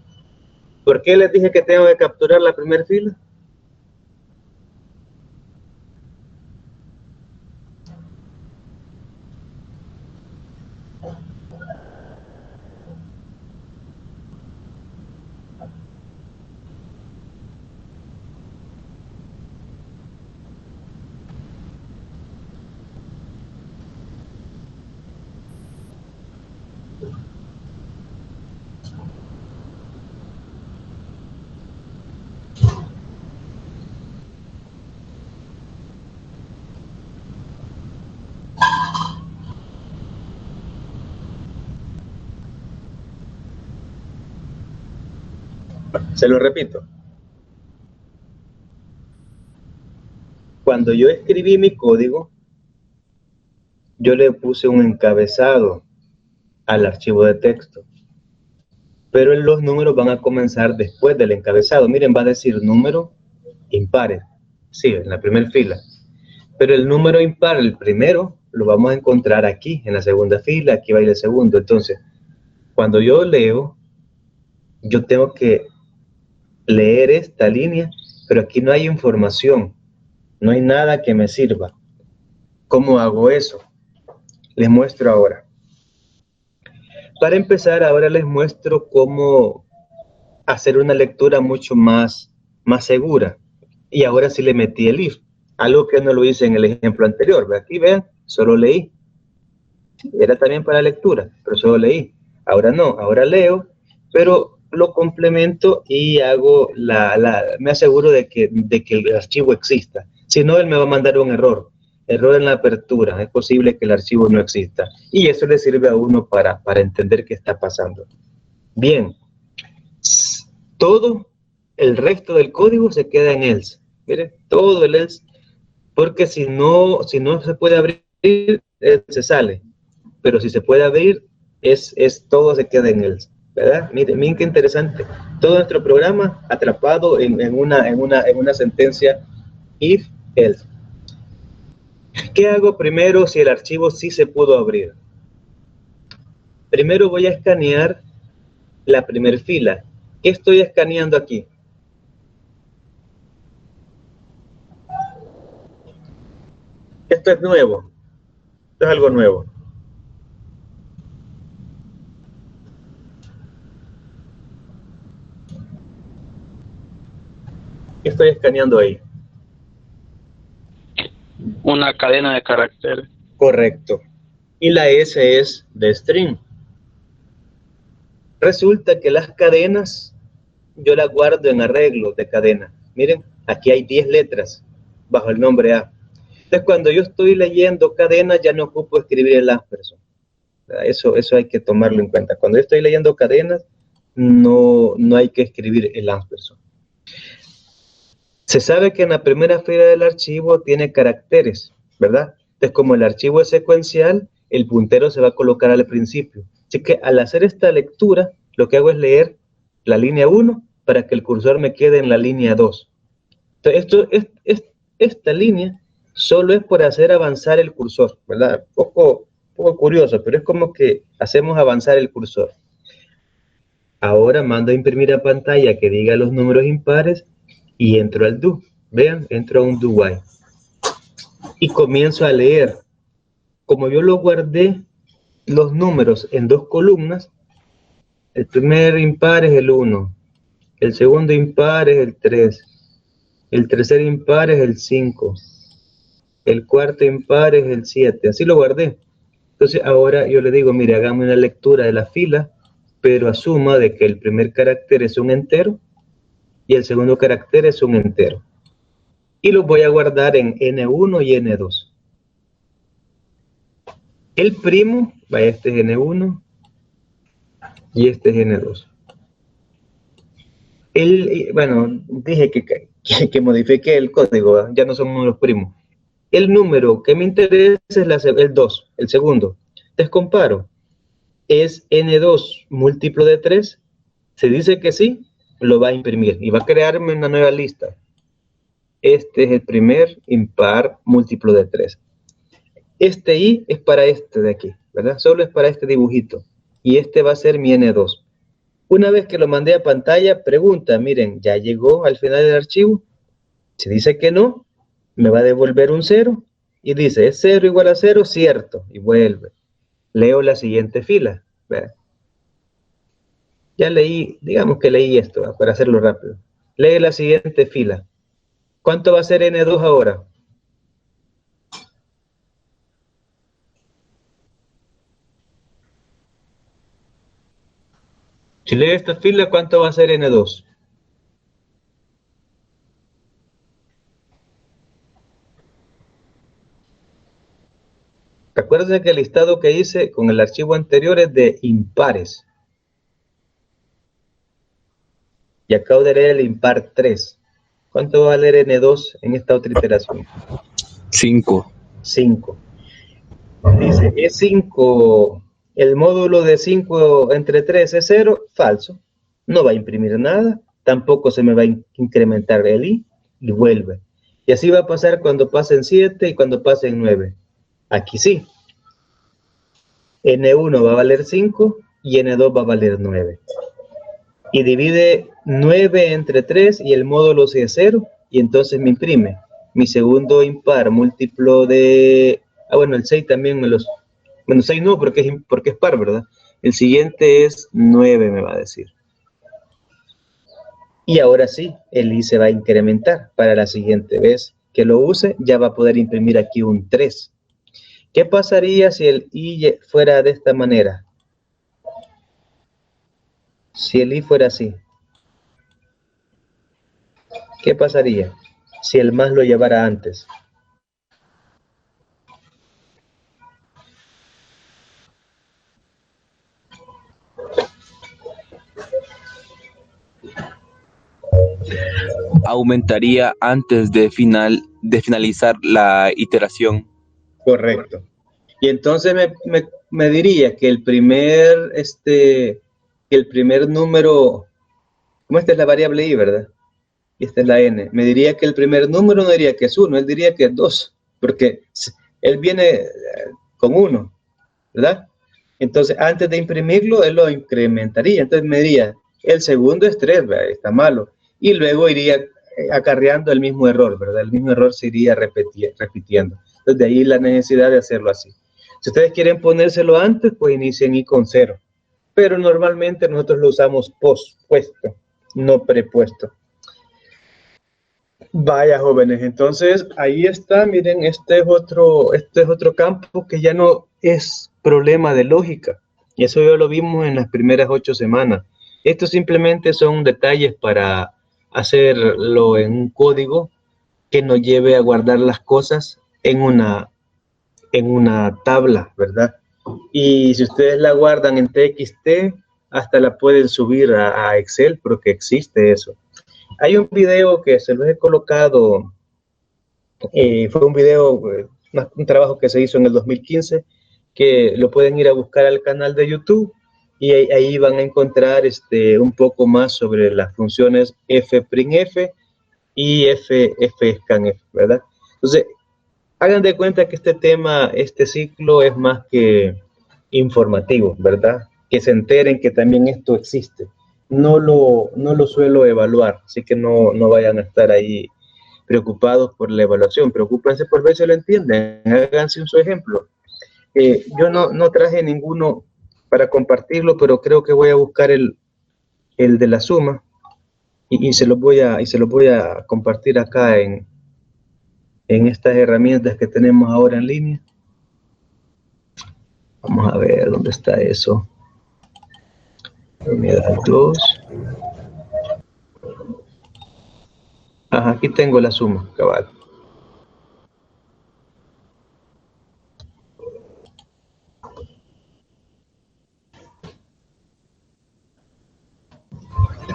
S1: ¿Por qué les dije que tengo que capturar la primera fila? Se lo repito. Cuando yo escribí mi código, yo le puse un encabezado al archivo de texto. Pero los números van a comenzar después del encabezado. Miren, va a decir número impares. Sí, en la primera fila. Pero el número impar, el primero, lo vamos a encontrar aquí, en la segunda fila. Aquí va a ir el segundo. Entonces, cuando yo leo, yo tengo que leer esta línea, pero aquí no hay información. No hay nada que me sirva. ¿Cómo hago eso? Les muestro ahora. Para empezar, ahora les muestro cómo hacer una lectura mucho más segura. Y ahora sí le metí el if, algo que no lo hice en el ejemplo anterior. Aquí vean, solo leí. Era también para lectura, pero solo leí. Ahora no, ahora leo, pero lo complemento y hago me aseguro de que el archivo exista. Si no, él me va a mandar un error. Error en la apertura, es posible que el archivo no exista. Y eso le sirve a uno para entender qué está pasando. Bien, todo el resto del código se queda en else. Miren, todo el else, porque si no se puede abrir, se sale. Pero si se puede abrir, todo se queda en else, ¿verdad? Miren qué interesante. Todo nuestro programa atrapado en una sentencia if, else. ¿Qué hago primero si el archivo sí se pudo abrir? Primero voy a escanear la primera fila. ¿Qué estoy escaneando aquí? Esto es nuevo. Esto es algo nuevo. ¿Qué estoy escaneando ahí?
S9: Una cadena de caracteres.
S1: Correcto. Y la S es de string. Resulta que las cadenas yo las guardo en arreglos de cadena. Miren, aquí hay 10 letras bajo el nombre A. Entonces, cuando yo estoy leyendo cadenas, ya no ocupo escribir el ampersand. Eso hay que tomarlo en cuenta. Cuando yo estoy leyendo cadenas, no hay que escribir el ampersand. Se sabe que en la primera fila del archivo tiene caracteres, ¿verdad? Entonces, como el archivo es secuencial, el puntero se va a colocar al principio. Así que al hacer esta lectura, lo que hago es leer la línea 1 para que el cursor me quede en la línea 2. Entonces, esta línea solo es por hacer avanzar el cursor, ¿verdad? Poco curioso, pero es como que hacemos avanzar el cursor. Ahora mando a imprimir a pantalla que diga los números impares y entro al do. Vean, entro a un do while. Y comienzo a leer. Como yo lo guardé los números en 2 columnas, el primer impar es el 1, el segundo impar es el 3, el tercer impar es el 5, el cuarto impar es el 7, así lo guardé. Entonces ahora yo le digo, mire, hagamos una lectura de la fila, pero asuma de que el primer carácter es un entero y el segundo carácter es un entero. Y los voy a guardar en N1 y N2. El primo, este es N1 y este es N2. Bueno, dije que modifique el código, ya no son números primos. El número que me interesa es el 2, el segundo. Entonces comparo. ¿Es N2 múltiplo de 3? Si dice que sí, lo va a imprimir y va a crearme una nueva lista. Este es el primer impar múltiplo de 3. Este I es para este de aquí, ¿verdad? Solo es para este dibujito. Y este va a ser mi N2. Una vez que lo mandé a pantalla, pregunta, miren, ¿ya llegó al final del archivo? Si dice que no, me va a devolver un 0. Y dice, ¿es 0 igual a 0? Cierto. Y vuelve. Leo la siguiente fila. ¿Verdad? Ya leí, digamos que leí esto, ¿verdad? Para hacerlo rápido. Lee la siguiente fila. ¿Cuánto va a ser N2 ahora? Si lee esta fila, ¿cuánto va a ser N2? Recuerden que el listado que hice con el archivo anterior es de impares. Y acabo de leer el impar 3. ¿Cuánto va a valer N2 en esta otra iteración?
S6: 5.
S1: 5. Dice, es 5, el módulo de 5 entre 3 es 0, falso. No va a imprimir nada, tampoco se me va a incrementar el I, y vuelve. Y así va a pasar cuando pasen 7 y cuando pasen 9. Aquí sí. N1 va a valer 5 y N2 va a valer 9. Y divide 9 entre 3 y el módulo sí es 0, y entonces me imprime. Mi segundo impar múltiplo de... bueno, el 6 también me los... Bueno, 6 no, porque es par, ¿verdad? El siguiente es 9, me va a decir. Y ahora sí, el I se va a incrementar. Para la siguiente vez que lo use, ya va a poder imprimir aquí un 3. ¿Qué pasaría si el I fuera de esta manera? Si el I fuera así. ¿Qué pasaría si el más lo llevara antes?
S6: Aumentaría antes de finalizar la iteración.
S1: Correcto. Y entonces me diría que el primer número, como esta es la variable I, ¿verdad? Y esta es la N. Me diría que el primer número no diría que es 1, él diría que es 2, porque él viene con 1, ¿verdad? Entonces, antes de imprimirlo, él lo incrementaría. Entonces me diría, el segundo es 3, ¿verdad? Está malo. Y luego iría acarreando el mismo error, ¿verdad? El mismo error se iría repitiendo. Entonces, de ahí la necesidad de hacerlo así. Si ustedes quieren ponérselo antes, pues inicien I con 0. Pero normalmente nosotros lo usamos pospuesto, no prepuesto. Vaya, jóvenes, entonces ahí está, miren, este es otro campo que ya no es problema de lógica. Y eso ya lo vimos en las primeras 8 semanas. Estos simplemente son detalles para hacerlo en un código que nos lleve a guardar las cosas en una tabla, ¿verdad? Y si ustedes la guardan en TXT, hasta la pueden subir a Excel, porque existe eso. Hay un video que se los he colocado, fue un video, un trabajo que se hizo en el 2015, que lo pueden ir a buscar al canal de YouTube y ahí van a encontrar un poco más sobre las funciones fprintf y fscanf, ¿verdad? Entonces, hagan de cuenta que este tema, este ciclo es más que informativo, ¿verdad? Que se enteren que también esto existe. No lo suelo evaluar, así que no vayan a estar ahí preocupados por la evaluación, preocúpense por ver si lo entienden, háganse un su ejemplo. Yo no traje ninguno para compartirlo, pero creo que voy a buscar el de la suma y se los voy a compartir acá en estas herramientas que tenemos ahora en línea. Vamos a ver dónde está eso. Unidad 2. Ajá, aquí tengo la suma, cabal.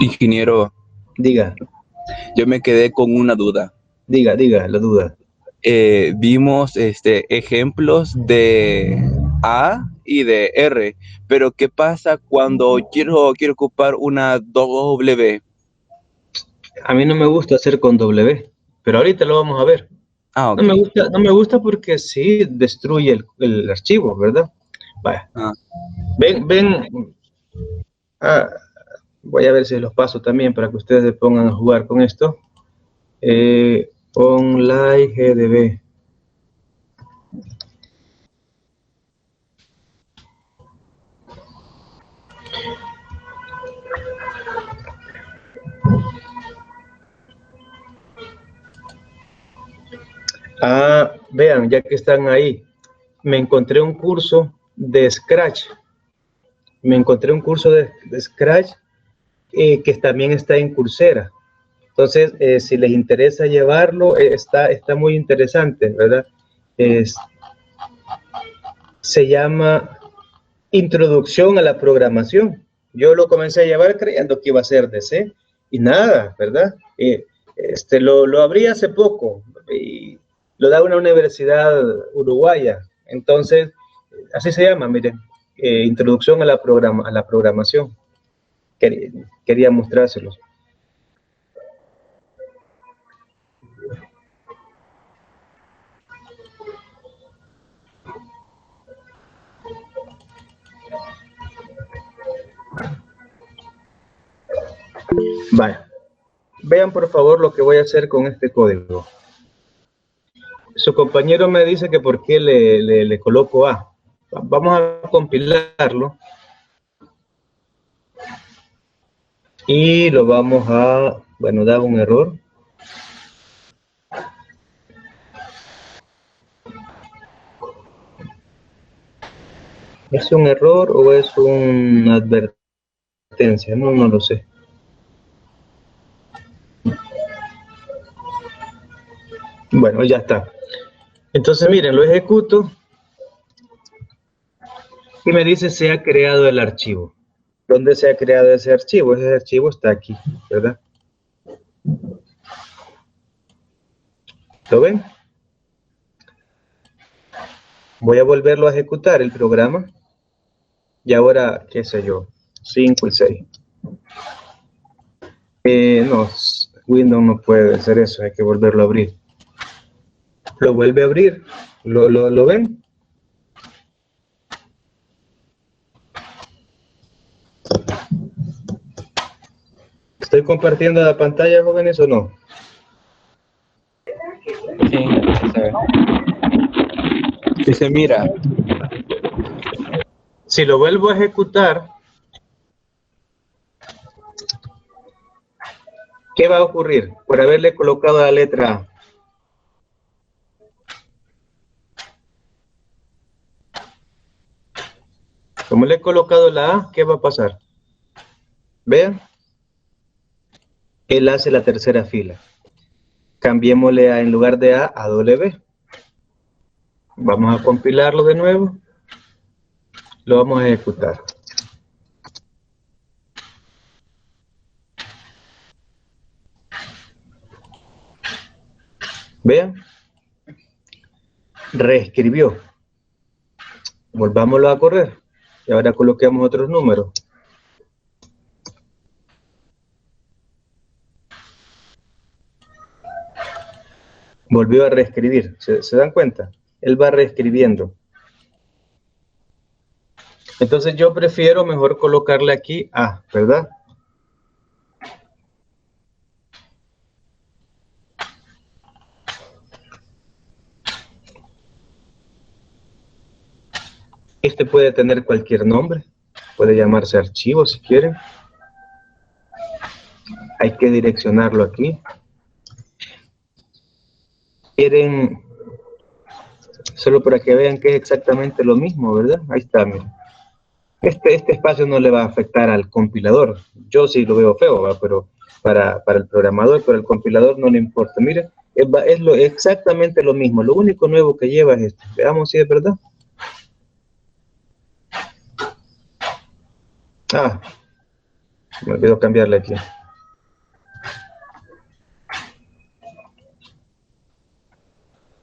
S6: Ingeniero,
S1: Diga,
S6: yo me quedé con una duda.
S1: diga, la duda.
S6: Vimos ejemplos de A y de R, pero ¿qué pasa cuando quiero ocupar una W?
S1: A mí no me gusta hacer con W, pero ahorita lo vamos a ver.
S6: Ah, ok.
S1: No me gusta porque sí destruye el archivo, ¿verdad? Vaya.
S6: Ah.
S1: Ven. Voy a ver si los paso también para que ustedes se pongan a jugar con esto. Online GDB. Vean, ya que están ahí, me encontré un curso de Scratch. Scratch que también está en Coursera. Entonces, si les interesa llevarlo, está muy interesante, ¿verdad? Se llama Introducción a la Programación. Yo lo comencé a llevar creyendo que iba a ser de C y nada, ¿verdad? Lo abrí hace poco y lo da una universidad uruguaya. Entonces, así se llama, miren, Introducción a la Programación. Quería mostrárselos. Vaya, vean por favor lo que voy a hacer con este código. Su compañero me dice que por qué le coloco A. Vamos a compilarlo. Y lo vamos a, bueno, da un error. ¿Es un error o es una advertencia? No lo sé. Bueno, ya está. Entonces, miren, lo ejecuto y me dice se ha creado el archivo. ¿Dónde se ha creado ese archivo? Ese archivo está aquí, ¿verdad? ¿Lo ven? Voy a volverlo a ejecutar el programa. Y ahora, qué sé yo, 5 y 6. No, Windows no puede hacer eso, hay que volverlo a abrir. Lo vuelve a abrir. ¿Lo ven? ¿Estoy compartiendo la pantalla, jóvenes, o no?
S6: Sí, se mira.
S1: Si lo vuelvo a ejecutar, ¿qué va a ocurrir por haberle colocado la letra A? Como le he colocado la A, ¿qué va a pasar? Vean. Él hace la tercera fila. Cambiémosle en lugar de A a W. Vamos a compilarlo de nuevo. Lo vamos a ejecutar. Vean. Reescribió. Volvámoslo a correr. Y ahora coloquemos otros números. Volvió a reescribir. ¿Se dan cuenta? Él va reescribiendo. Entonces yo prefiero mejor colocarle aquí A, ¿verdad? Este puede tener cualquier nombre. Puede llamarse archivo si quieren. Hay que direccionarlo aquí. Quieren, solo para que vean que es exactamente lo mismo, ¿verdad? Ahí está, miren. Este espacio no le va a afectar al compilador. Yo sí lo veo feo, ¿verdad? Pero para el programador, pero el compilador no le importa. Miren, es exactamente lo mismo. Lo único nuevo que lleva es esto. Veamos si es verdad. Ah, me olvidó cambiarle aquí.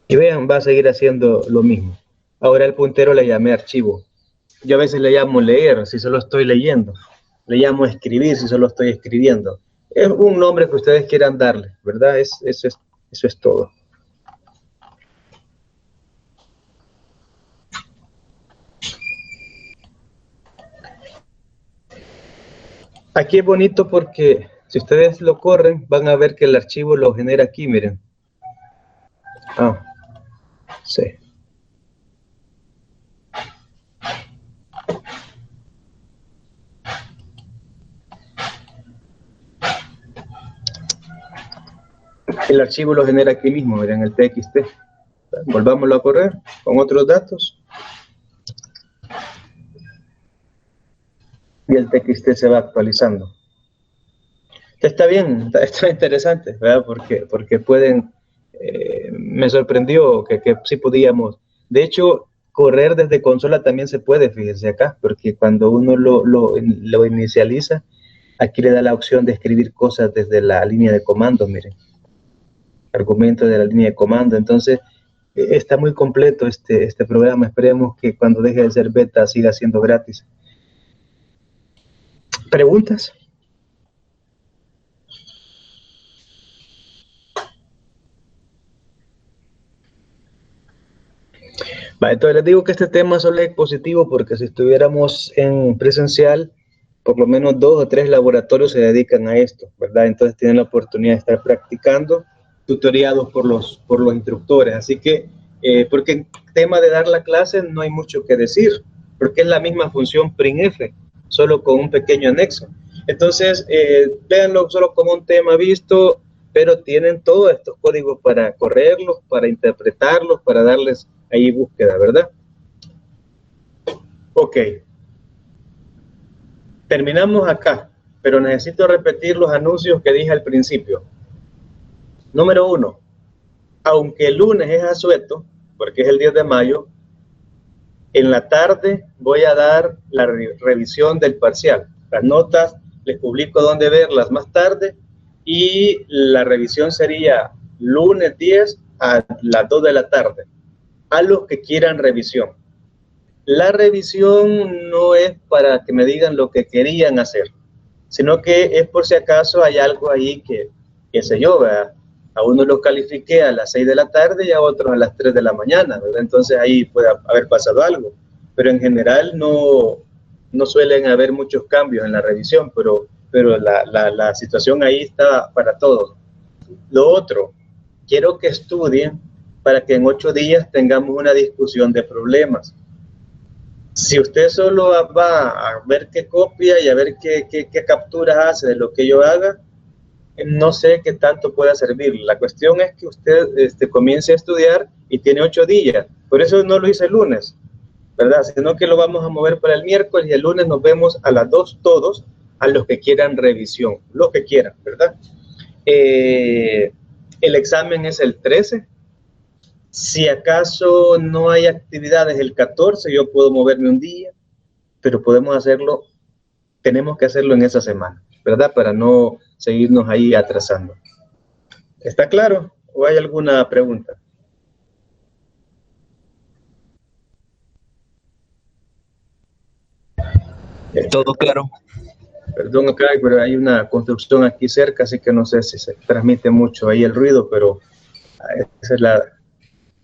S1: Y vean, va a seguir haciendo lo mismo. Ahora el puntero le llamé archivo. Yo a veces le llamo leer si solo estoy leyendo. Le llamo escribir si solo estoy escribiendo. Es un nombre que ustedes quieran darle, ¿verdad? Eso es todo. Aquí es bonito porque si ustedes lo corren, van a ver que el archivo lo genera aquí, miren. Ah, sí. El archivo lo genera aquí mismo, miren, el TXT. Volvámoslo a correr con otros datos. Y el TXT se va actualizando. Está bien, está interesante, ¿verdad? Porque pueden, me sorprendió que sí podíamos. De hecho, correr desde consola también se puede, fíjense acá, porque cuando uno lo inicializa, aquí le da la opción de escribir cosas desde la línea de comando, miren. Argumentos de la línea de comando. Entonces, está muy completo este programa. Esperemos que cuando deje de ser beta siga siendo gratis. ¿Preguntas? Vale, entonces les digo que este tema solo es positivo porque si estuviéramos en presencial, por lo menos 2 o 3 laboratorios se dedican a esto, ¿verdad? Entonces tienen la oportunidad de estar practicando, tutoriados por los instructores. Así que, porque en tema de dar la clase no hay mucho que decir, porque es la misma función printf, solo con un pequeño anexo. Entonces, véanlo solo como un tema visto, pero tienen todos estos códigos para correrlos, para interpretarlos, para darles ahí búsqueda, ¿verdad? Ok. Terminamos acá, pero necesito repetir los anuncios que dije al principio. Número 1, aunque el lunes es asueto, porque es el 10 de mayo, en la tarde voy a dar la revisión del parcial. Las notas les publico dónde verlas más tarde y la revisión sería lunes 10 a las 2 de la tarde, a los que quieran revisión. La revisión no es para que me digan lo que querían hacer, sino que es por si acaso hay algo ahí que qué sé yo, ¿verdad? A uno lo califiqué a las 6 de la tarde y a otros a las 3 de la mañana, ¿verdad? Entonces ahí puede haber pasado algo, pero en general no suelen haber muchos cambios en la revisión, pero la situación ahí está para todos. Lo otro, quiero que estudien para que en 8 días tengamos una discusión de problemas. Si usted solo va a ver qué copia y a ver qué capturas hace de lo que yo haga, no sé qué tanto pueda servir. La cuestión es que usted comience a estudiar y tiene 8 días. Por eso no lo hice el lunes, ¿verdad? Sino que lo vamos a mover para el miércoles y el lunes nos vemos a las 2 todos, a los que quieran revisión, los que quieran, ¿verdad? El examen es el 13. Si acaso no hay actividades el 14, yo puedo moverme un día, pero podemos hacerlo, tenemos que hacerlo en esa semana, ¿verdad? Para no seguirnos ahí atrasando. ¿Está claro? ¿O hay alguna pregunta?
S6: Todo claro.
S1: Perdón acá, pero hay una construcción aquí cerca, así que no sé si se transmite mucho ahí el ruido, pero eso es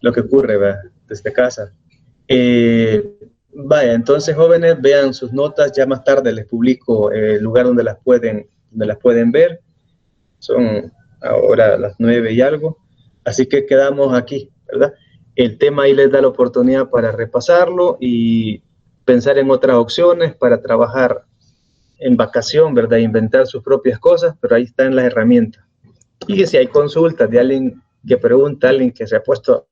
S1: lo que ocurre, ¿verdad? Desde casa. Vaya, entonces jóvenes, vean sus notas, ya más tarde les publico el lugar donde las pueden ver. Son ahora las 9 y algo, así que quedamos aquí, ¿verdad? El tema ahí les da la oportunidad para repasarlo y pensar en otras opciones para trabajar en vacación, ¿verdad? Inventar sus propias cosas, pero ahí están las herramientas. Y si hay consultas de alguien que pregunta, alguien que se ha puesto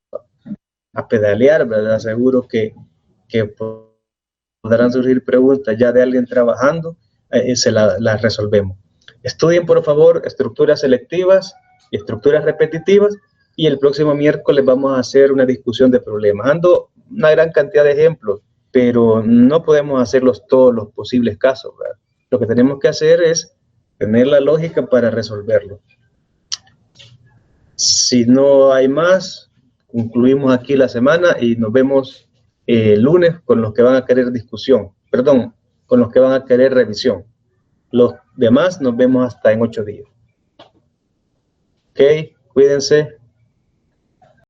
S1: a pedalear, ¿verdad? Seguro que podrán surgir preguntas ya de alguien trabajando, se las resolvemos. Estudien, por favor, estructuras selectivas y estructuras repetitivas, y el próximo miércoles vamos a hacer una discusión de problemas. Ando una gran cantidad de ejemplos, pero no podemos hacerlos todos los posibles casos, ¿verdad? Lo que tenemos que hacer es tener la lógica para resolverlo. Si no hay más, concluimos aquí la semana y nos vemos el lunes con los que van a querer discusión, perdón, con los que van a querer revisión. Los demás nos vemos hasta en 8 días. Ok, cuídense.